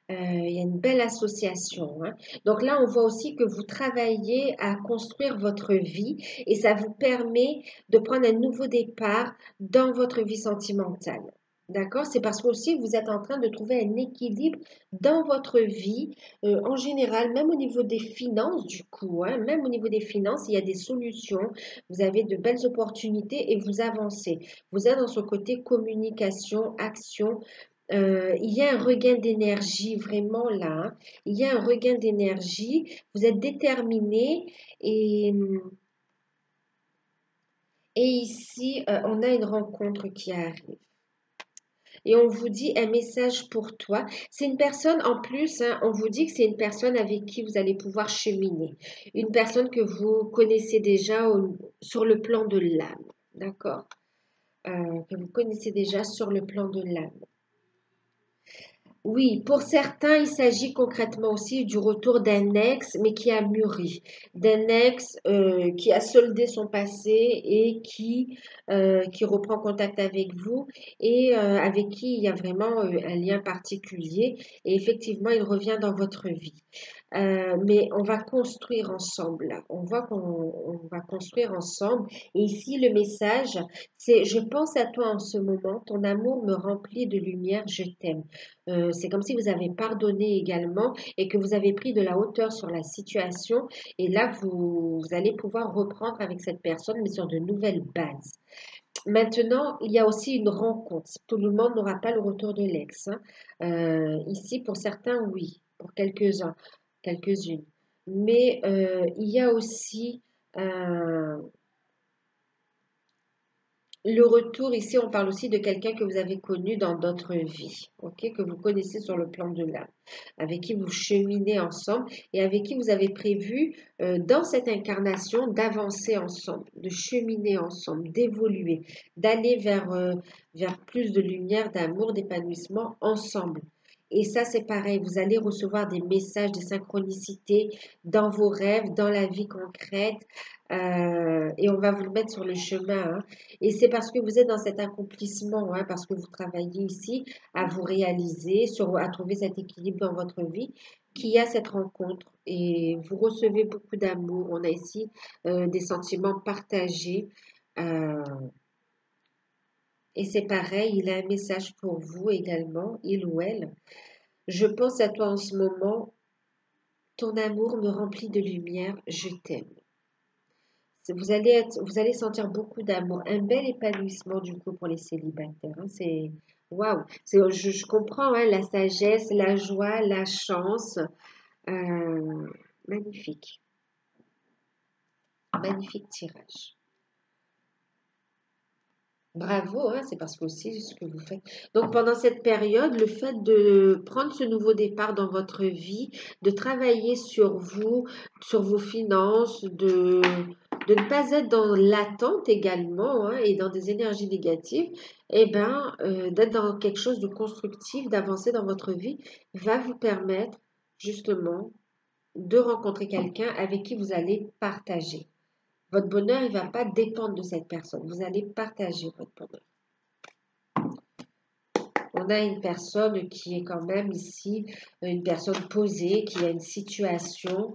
Il y a une belle association. Hein. Donc là, on voit aussi que vous travaillez à construire votre vie et ça vous permet de prendre un nouveau départ dans votre vie sentimentale. D'accord? C'est parce que aussi vous êtes en train de trouver un équilibre dans votre vie, en général, même au niveau des finances, du coup, hein, même au niveau des finances, il y a des solutions, vous avez de belles opportunités et vous avancez. Vous êtes dans ce côté communication, action, il y a un regain d'énergie vraiment là. Hein. Il y a un regain d'énergie. Vous êtes déterminé et ici, on a une rencontre qui arrive. Et on vous dit un message pour toi. C'est une personne en plus, hein, on vous dit que c'est une personne avec qui vous allez pouvoir cheminer. Une personne que vous connaissez déjà sur le plan de l'âme. D'accord? Que vous connaissez déjà sur le plan de l'âme. Oui, pour certains, il s'agit concrètement aussi du retour d'un ex, mais qui a mûri, d'un ex qui a soldé son passé et qui reprend contact avec vous et avec qui il y a vraiment un lien particulier. Et effectivement, il revient dans votre vie. Mais on va construire ensemble. Là. On voit qu'on va construire ensemble. Et ici, le message, c'est je pense à toi en ce moment, ton amour me remplit de lumière, je t'aime. C'est comme si vous avez pardonné également et que vous avez pris de la hauteur sur la situation. Et là, vous allez pouvoir reprendre avec cette personne, mais sur de nouvelles bases. Maintenant, il y a aussi une rencontre. Tout le monde n'aura pas le retour de l'ex. Hein. Ici, pour certains, oui. Pour quelques-uns, quelques-unes. Mais il y a aussi le retour, ici, on parle aussi de quelqu'un que vous avez connu dans d'autres vies, ok, que vous connaissez sur le plan de l'âme, avec qui vous cheminez ensemble et avec qui vous avez prévu dans cette incarnation d'avancer ensemble, de cheminer ensemble, d'évoluer, d'aller vers plus de lumière, d'amour, d'épanouissement ensemble. Et ça, c'est pareil, vous allez recevoir des messages, des synchronicités dans vos rêves, dans la vie concrète, et on va vous le mettre sur le chemin. Hein. Et c'est parce que vous êtes dans cet accomplissement, hein, parce que vous travaillez ici à vous réaliser, à trouver cet équilibre dans votre vie, qu'il y a cette rencontre. Et vous recevez beaucoup d'amour. On a ici des sentiments partagés. Euh, et c'est pareil, il a un message pour vous également, il ou elle. Je pense à toi en ce moment. Ton amour me remplit de lumière. Je t'aime. Vous allez sentir beaucoup d'amour, un bel épanouissement du coup pour les célibataires. Hein. C'est waouh, je comprends hein, la sagesse, la joie, la chance. Euh, magnifique, magnifique tirage. Bravo, hein, c'est parce que aussi ce que vous faites. Donc pendant cette période, le fait de prendre ce nouveau départ dans votre vie, de travailler sur vous, sur vos finances, de ne pas être dans l'attente également hein, et dans des énergies négatives, et ben, d'être dans quelque chose de constructif, d'avancer dans votre vie, va vous permettre justement de rencontrer quelqu'un avec qui vous allez partager. Votre bonheur, il ne va pas dépendre de cette personne. Vous allez partager votre bonheur. On a une personne qui est quand même ici, une personne posée, qui a une situation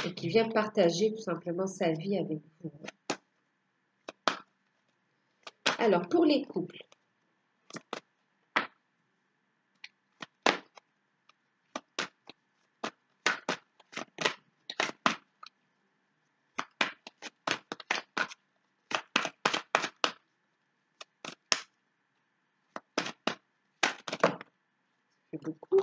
et qui vient partager tout simplement sa vie avec vous. Alors, pour les couples, c'est beaucoup.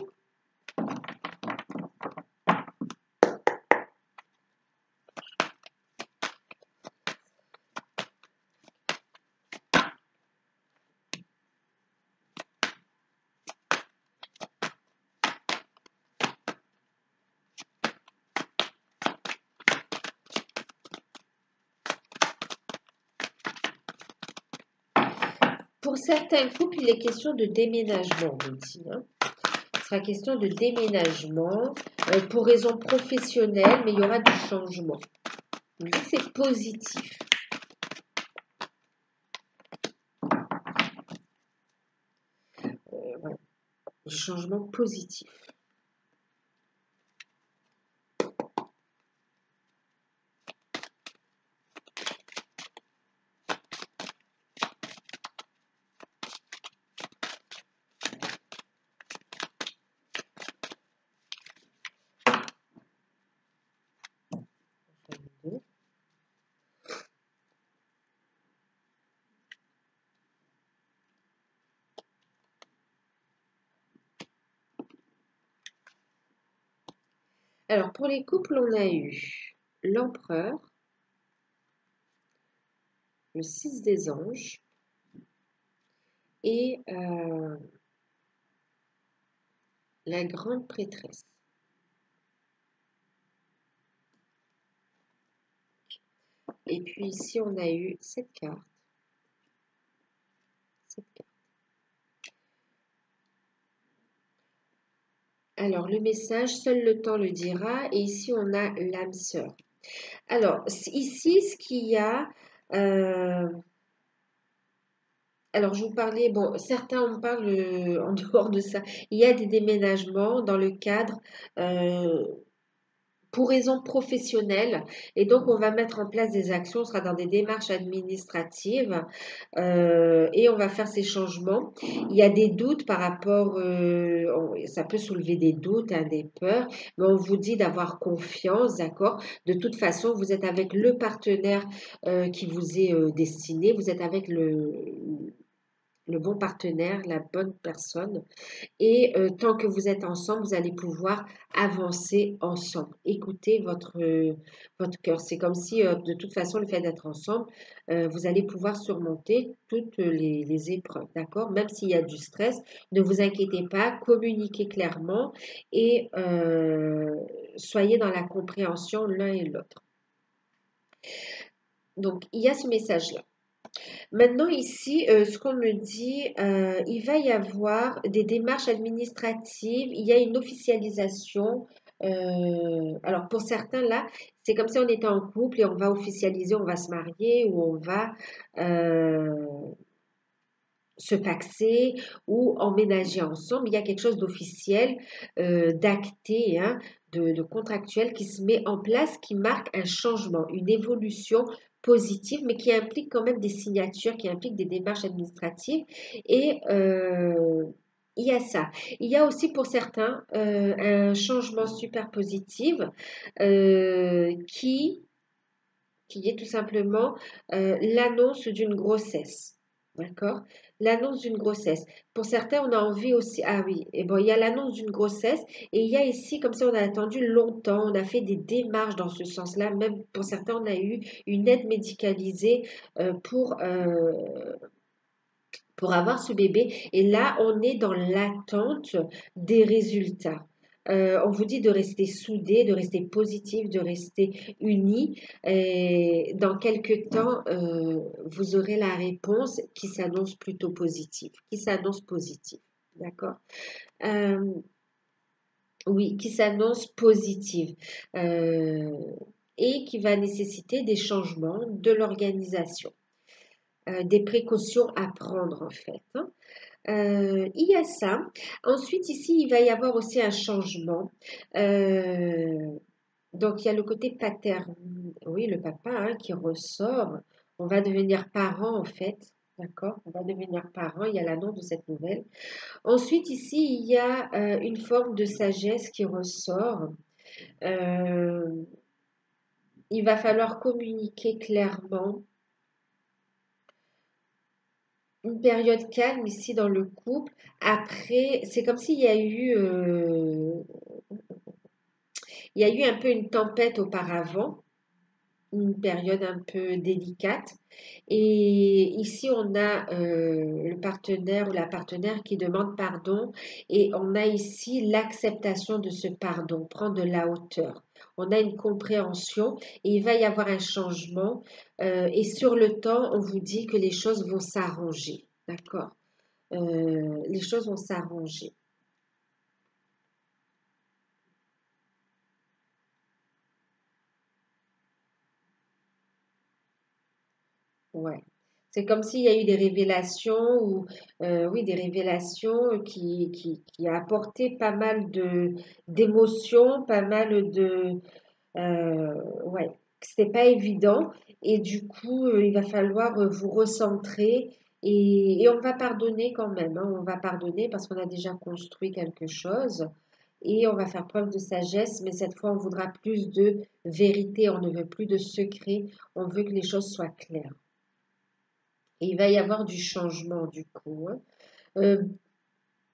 Pour certains couples, il est question de déménagement, on dit. Hein. Il sera question de déménagement pour raison professionnelle, mais il y aura du changement. Donc, c'est positif. Voilà. Du changement positif. Alors, pour les couples, on a eu l'empereur, le 6 des anges et la grande prêtresse. Et puis ici, on a eu cette carte. Alors, le message, seul le temps le dira. Et ici, on a l'âme sœur. Alors, ici, ce qu'il y a... alors, je vous parlais, bon, certains, on parle en dehors de ça. Il y a des déménagements dans le cadre... pour raison professionnelle. Et donc, on va mettre en place des actions, on sera dans des démarches administratives et on va faire ces changements. Il y a des doutes par rapport, ça peut soulever des doutes, hein, des peurs, mais on vous dit d'avoir confiance, d'accord? De toute façon, vous êtes avec le partenaire qui vous est destiné, vous êtes avec le bon partenaire, la bonne personne. Et tant que vous êtes ensemble, vous allez pouvoir avancer ensemble. Écoutez votre cœur. C'est comme si, de toute façon, le fait d'être ensemble, vous allez pouvoir surmonter toutes les épreuves, d'accord? Même s'il y a du stress, ne vous inquiétez pas, communiquez clairement et soyez dans la compréhension l'un et l'autre. Donc, il y a ce message-là. Maintenant, ici, ce qu'on me dit, il va y avoir des démarches administratives, il y a une officialisation. Alors, pour certains, là, c'est comme si on était en couple et on va officialiser, on va se marier ou on va se paxer ou emménager ensemble. Il y a quelque chose d'officiel, d'acté, hein, de contractuel qui se met en place, qui marque un changement, une évolution positive, mais qui implique quand même des signatures, qui implique des démarches administratives. Et il y a ça. Il y a aussi pour certains un changement super positif qui est tout simplement l'annonce d'une grossesse. D'accord? L'annonce d'une grossesse. Pour certains, on a envie aussi. Ah oui, et bon, il y a l'annonce d'une grossesse et il y a ici, comme ça, on a attendu longtemps, on a fait des démarches dans ce sens-là. Même pour certains, on a eu une aide médicalisée pour avoir ce bébé. Et là, on est dans l'attente des résultats. On vous dit de rester soudés, de rester positif, de rester unis. Et dans quelques temps, vous aurez la réponse qui s'annonce plutôt positive, qui s'annonce positive. D'accord? Euh, oui, qui s'annonce positive euh, et qui va nécessiter des changements de l'organisation, des précautions à prendre en fait, hein. Il y a ça. Ensuite, ici, il va y avoir aussi un changement. Euh, donc, il y a le côté paterne. Oui, le papa hein, qui ressort. On va devenir parent, en fait. D'accord? On va devenir parent. Il y a l'annonce de cette nouvelle. Ensuite, ici, il y a une forme de sagesse qui ressort. Euh, il va falloir communiquer clairement. Une période calme ici dans le couple. Après, c'est comme s'il y a eu, il y a eu un peu une tempête auparavant, une période un peu délicate. Et ici, on a le partenaire ou la partenaire qui demande pardon et on a ici l'acceptation de ce pardon, prendre de la hauteur. On a une compréhension et il va y avoir un changement. Et sur le temps, on vous dit que les choses vont s'arranger. D'accord? Les choses vont s'arranger. Ouais. C'est comme s'il y a eu des révélations ou oui, des révélations qui a apporté pas mal de d'émotions, pas mal de ouais, c'était pas évident et du coup il va falloir vous recentrer et on va pardonner quand même, hein, on va pardonner parce qu'on a déjà construit quelque chose et on va faire preuve de sagesse, mais cette fois on voudra plus de vérité, on ne veut plus de secret, on veut que les choses soient claires. Et il va y avoir du changement du coup, hein. Euh,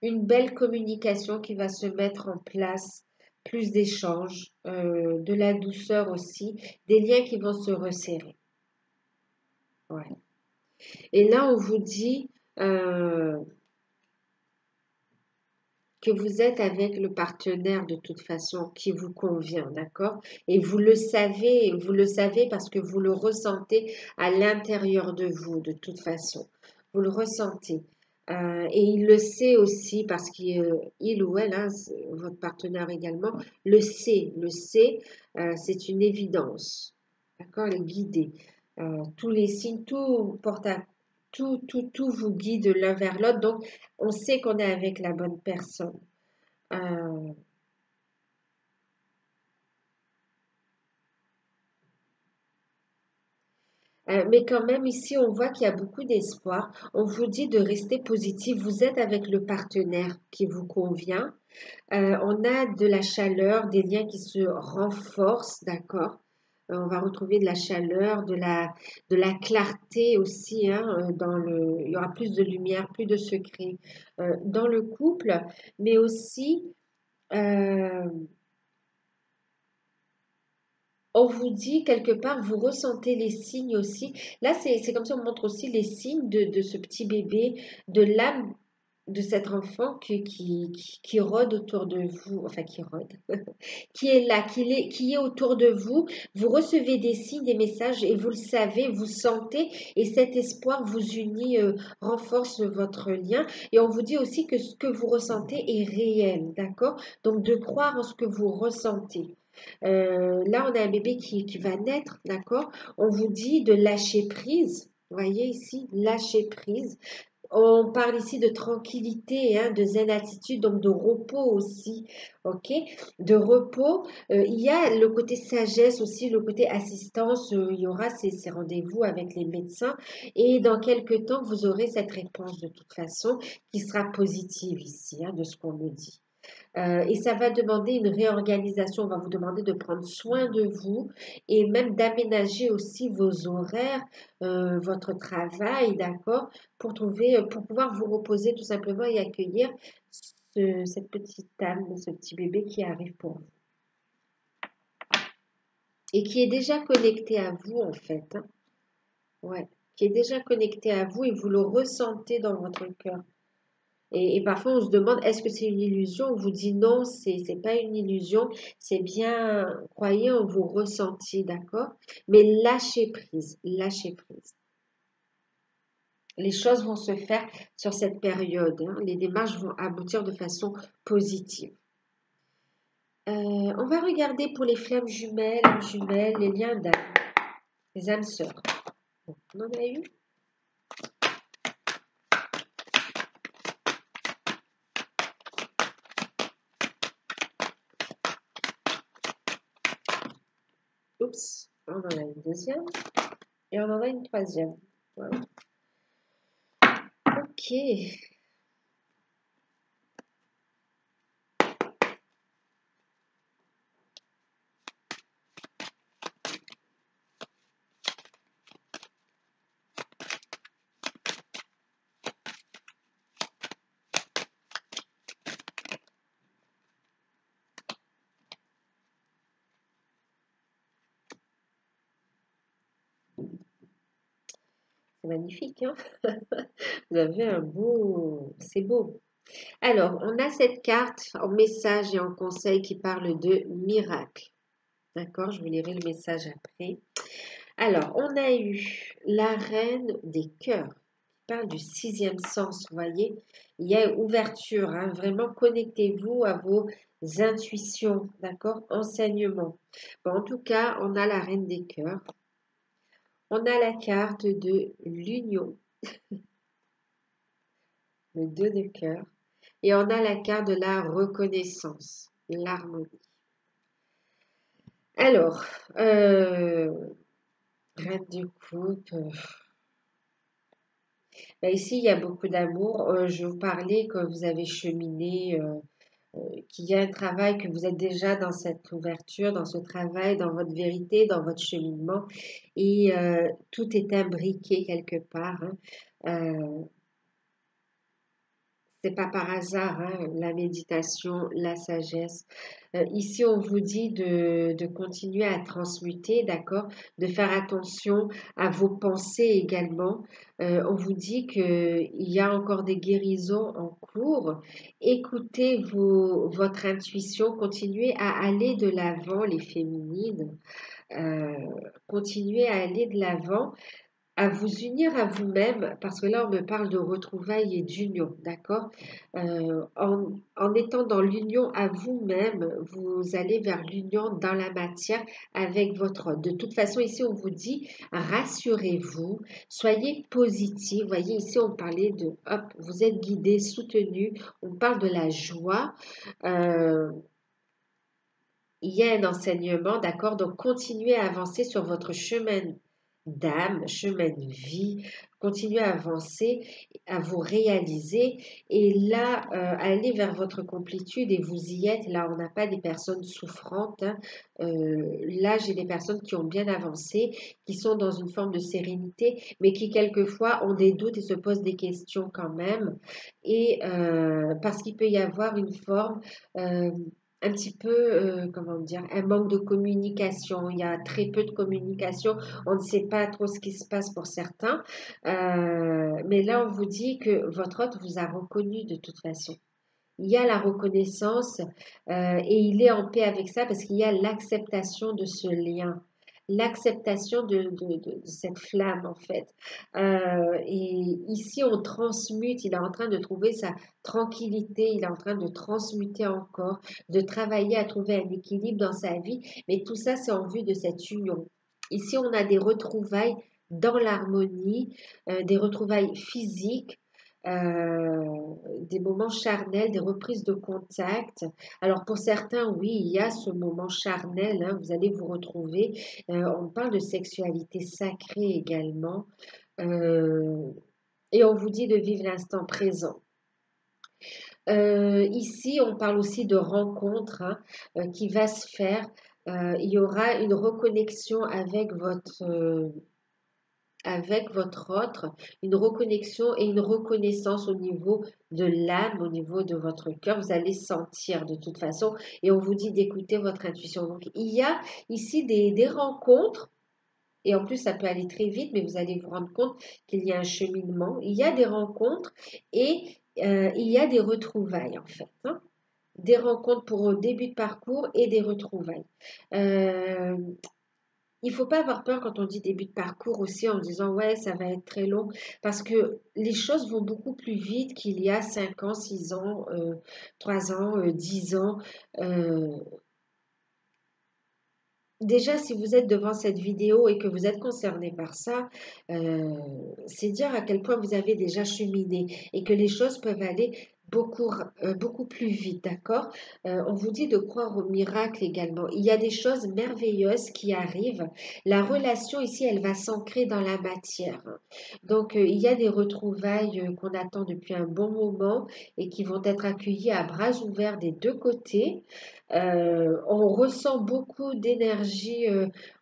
une belle communication qui va se mettre en place, plus d'échanges, de la douceur aussi, des liens qui vont se resserrer. Ouais. Et là, on vous dit que vous êtes avec le partenaire de toute façon qui vous convient, d'accord? Et vous le savez parce que vous le ressentez à l'intérieur de vous de toute façon. Vous le ressentez. Et il le sait aussi parce qu'il ou elle, hein, votre partenaire également, le sait, c'est une évidence. D'accord? Il est guidé. Tous les signes, tout porte à tout vous guide l'un vers l'autre. Donc, on sait qu'on est avec la bonne personne. Euh, mais quand même, ici, on voit qu'il y a beaucoup d'espoir. On vous dit de rester positif. Vous êtes avec le partenaire qui vous convient. On a de la chaleur, des liens qui se renforcent, d'accord? On va retrouver de la chaleur, de la clarté aussi, hein, il y aura plus de lumière, plus de secrets dans le couple, mais aussi, euh, on vous dit quelque part, vous ressentez les signes aussi. Là, c'est comme ça, on montre aussi les signes de ce petit bébé, de l'âme de cet enfant qui rôde autour de vous, enfin qui rôde, qui est là, qui est autour de vous. Vous recevez des signes, des messages et vous le savez, vous sentez et cet espoir vous unit, renforce votre lien. Et on vous dit aussi que ce que vous ressentez est réel, d'accord? Donc de croire en ce que vous ressentez. Là, on a un bébé qui va naître, d'accord? On vous dit de lâcher prise. Vous voyez ici, lâcher prise. On parle ici de tranquillité, hein, de zen attitude, donc de repos aussi, ok? De repos. Il y a le côté sagesse aussi, le côté assistance. Il y aura ces rendez-vous avec les médecins et dans quelques temps, vous aurez cette réponse de toute façon qui sera positive ici, hein, de ce qu'on me dit. Et ça va demander une réorganisation. On va vous demander de prendre soin de vous et même d'aménager aussi vos horaires, votre travail, d'accord, pour pouvoir vous reposer tout simplement et accueillir cette petite âme, ce petit bébé qui arrive pour vous et qui est déjà connecté à vous en fait, hein. Ouais, qui est déjà connecté à vous et vous le ressentez dans votre cœur. Et parfois, on se demande, est-ce que c'est une illusion? On vous dit non, c'est pas une illusion, c'est bien, croyez en vos ressentis, d'accord? Mais lâchez prise, lâchez prise. Les choses vont se faire sur cette période, hein. Les démarches vont aboutir de façon positive. On va regarder pour les flammes jumelles, âmes jumelles, les liens d'âme, les âmes sœurs. Bon, on en a eu. Oups, on en a une deuxième. Et on en a une troisième. Voilà. Ok. C'est magnifique, hein? Vous avez un beau... C'est beau. Alors, on a cette carte en message et en conseil qui parle de miracle. D'accord? Je vous lirai le message après. Alors, on a eu la reine des cœurs qui parle du sixième sens, vous voyez? Il y a ouverture, hein, vraiment connectez-vous à vos intuitions, d'accord? Enseignement. Bon, en tout cas, on a la reine des cœurs. On a la carte de l'union, le 2 de cœur. Et on a la carte de la reconnaissance, l'harmonie. Alors, reine de coupe. Ben ici, il y a beaucoup d'amour. Je vous parlais que vous avez cheminé, qu'il y a un travail, que vous êtes déjà dans cette ouverture, dans ce travail, dans votre vérité, dans votre cheminement. Et tout est imbriqué quelque part, hein. C'est pas par hasard, hein, la méditation, la sagesse. Ici, on vous dit de continuer à transmuter, d'accord? De faire attention à vos pensées également. On vous dit qu'il y a encore des guérisons en cours. Écoutez votre intuition, continuez à aller de l'avant, les féminines. Euh, Continuez à aller de l'avant, à vous unir à vous-même, parce que là, on me parle de retrouvailles et d'union, d'accord? En étant dans l'union à vous-même, vous allez vers l'union dans la matière avec votre hôte. De toute façon, ici, on vous dit, rassurez-vous, soyez positif. Vous voyez, ici, on parlait de, hop, vous êtes guidé, soutenu. On parle de la joie. Euh, il y a un enseignement, d'accord? Donc, continuez à avancer sur votre chemin d'âme, chemin de vie. Continuez à avancer, à vous réaliser. Et là, allez vers votre complétude et vous y êtes. Là, on n'a pas des personnes souffrantes, hein. Là, j'ai des personnes qui ont bien avancé, qui sont dans une forme de sérénité, mais qui quelquefois ont des doutes et se posent des questions quand même. Et parce qu'il peut y avoir une forme... un petit peu, comment dire, un manque de communication. Il y a très peu de communication. On ne sait pas trop ce qui se passe pour certains. Mais là, on vous dit que votre hôte vous a reconnu de toute façon. Il y a la reconnaissance et il est en paix avec ça parce qu'il y a l'acceptation de ce lien, l'acceptation de cette flamme en fait. Et ici, on transmute, il est en train de trouver sa tranquillité, il est en train de transmuter encore, de travailler à trouver un équilibre dans sa vie, mais tout ça, c'est en vue de cette union. Ici, on a des retrouvailles dans l'harmonie, des retrouvailles physiques, des moments charnels, des reprises de contact. Alors pour certains, oui, il y a ce moment charnel, hein, vous allez vous retrouver. On parle de sexualité sacrée également. Euh, et on vous dit de vivre l'instant présent. Ici, on parle aussi de rencontre, hein, qui va se faire. Il y aura une reconnexion avec votre autre, une reconnexion et une reconnaissance au niveau de l'âme, au niveau de votre cœur. Vous allez sentir de toute façon et on vous dit d'écouter votre intuition. Donc, il y a ici des rencontres. Et en plus, ça peut aller très vite, mais vous allez vous rendre compte qu'il y a un cheminement. Il y a des rencontres et il y a des retrouvailles en fait, hein. Des rencontres pour début de parcours et des retrouvailles. Euh, il ne faut pas avoir peur quand on dit début de parcours aussi en disant ouais, ça va être très long parce que les choses vont beaucoup plus vite qu'il y a 5 ans, 6 ans, 3 ans, 10 ans. Euh, Déjà, si vous êtes devant cette vidéo et que vous êtes concerné par ça, euh, c'est dire à quel point vous avez déjà cheminé et que les choses peuvent aller beaucoup plus vite, d'accord? On vous dit de croire au miracle également. Il y a des choses merveilleuses qui arrivent. La relation ici, elle va s'ancrer dans la matière. Donc, il y a des retrouvailles qu'on attend depuis un bon moment et qui vont être accueillies à bras ouverts des deux côtés. On ressent beaucoup d'énergie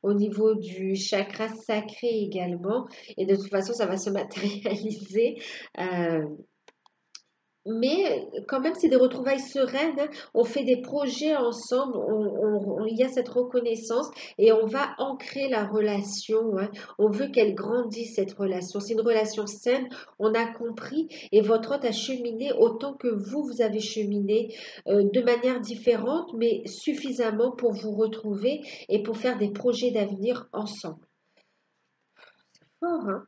au niveau du chakra sacré également. Et de toute façon, ça va se matérialiser. Euh, mais quand même, c'est des retrouvailles sereines, hein. On fait des projets ensemble, il y a cette reconnaissance et on va ancrer la relation, hein. On veut qu'elle grandisse, cette relation. C'est une relation saine, on a compris et votre hôte a cheminé autant que vous avez cheminé de manière différente, mais suffisamment pour vous retrouver et pour faire des projets d'avenir ensemble. Fort, hein?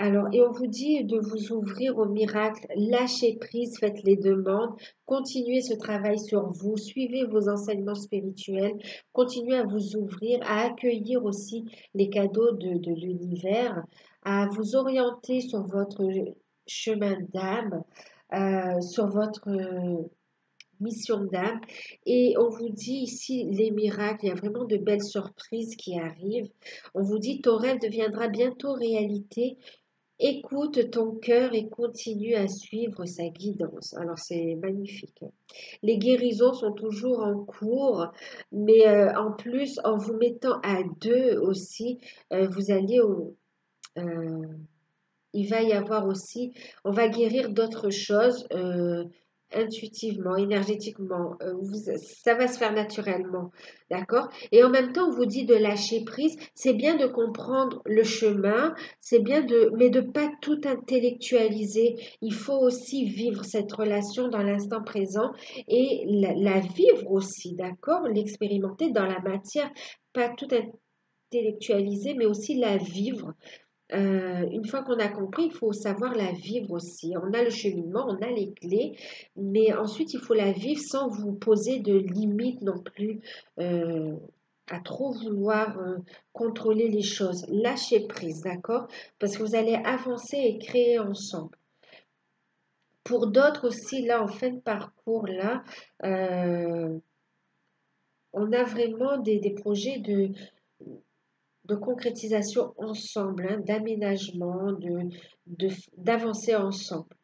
Alors, et on vous dit de vous ouvrir au miracle, lâchez prise, faites les demandes, continuez ce travail sur vous, suivez vos enseignements spirituels, continuez à vous ouvrir, à accueillir aussi les cadeaux de l'univers, à vous orienter sur votre chemin d'âme, sur votre mission d'âme. Et on vous dit ici les miracles, il y a vraiment de belles surprises qui arrivent. On vous dit ton rêve deviendra bientôt réalité. Écoute ton cœur et continue à suivre sa guidance. Alors c'est magnifique. Les guérisons sont toujours en cours, mais en plus, en vous mettant à deux aussi, vous allez il va y avoir aussi, on va guérir d'autres choses intuitivement, énergétiquement. Ça va se faire naturellement, d'accord? Et en même temps, on vous dit de lâcher prise. C'est bien de comprendre le chemin, c'est bien mais de pas tout intellectualiser. Il faut aussi vivre cette relation dans l'instant présent et la vivre aussi, d'accord? L'expérimenter dans la matière, pas tout intellectualiser, mais aussi la vivre. Une fois qu'on a compris, il faut savoir la vivre aussi. On a le cheminement, on a les clés, mais ensuite il faut la vivre sans vous poser de limites non plus, euh, à trop vouloir contrôler les choses. Lâchez prise, d'accord? Parce que vous allez avancer et créer ensemble. Pour d'autres aussi, là, en fin de parcours, là, euh, on a vraiment des projets de concrétisation ensemble, hein, d'aménagement, d'avancer ensemble.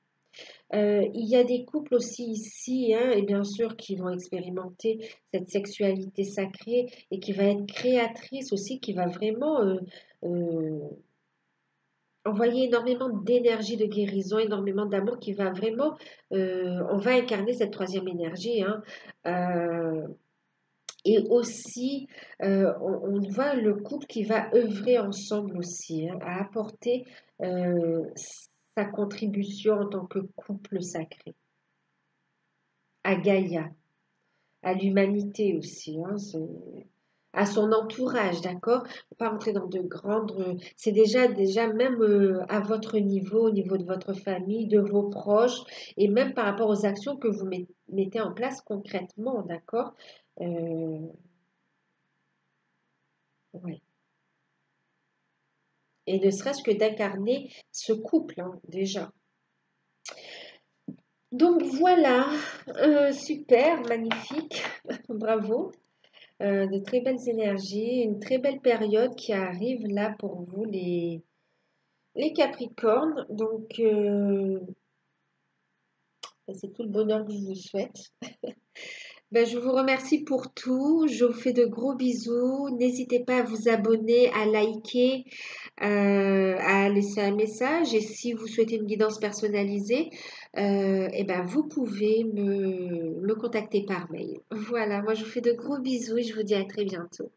Il y a des couples aussi ici, hein, et bien sûr, qui vont expérimenter cette sexualité sacrée et qui va être créatrice aussi, qui va vraiment euh, envoyer énormément d'énergie de guérison, énormément d'amour, qui va vraiment, on va incarner cette troisième énergie, hein. Euh, et aussi, on voit le couple qui va œuvrer ensemble aussi, hein, à apporter sa contribution en tant que couple sacré, à Gaïa, à l'humanité aussi, hein, à son entourage, d'accord? Faut pas rentrer dans de grandes... C'est déjà même à votre niveau, au niveau de votre famille, de vos proches, et même par rapport aux actions que vous mettez en place concrètement, d'accord? Euh, ouais. Et ne serait-ce que d'incarner ce couple, hein, déjà. Donc voilà, super, magnifique, bravo. De très belles énergies, une très belle période qui arrive là pour vous les Capricornes. Donc c'est tout le bonheur que je vous souhaite. Ben, je vous remercie pour tout. Je vous fais de gros bisous. N'hésitez pas à vous abonner, à liker, à laisser un message. Et si vous souhaitez une guidance personnalisée, eh ben, vous pouvez me contacter par mail. Voilà, moi je vous fais de gros bisous et je vous dis à très bientôt.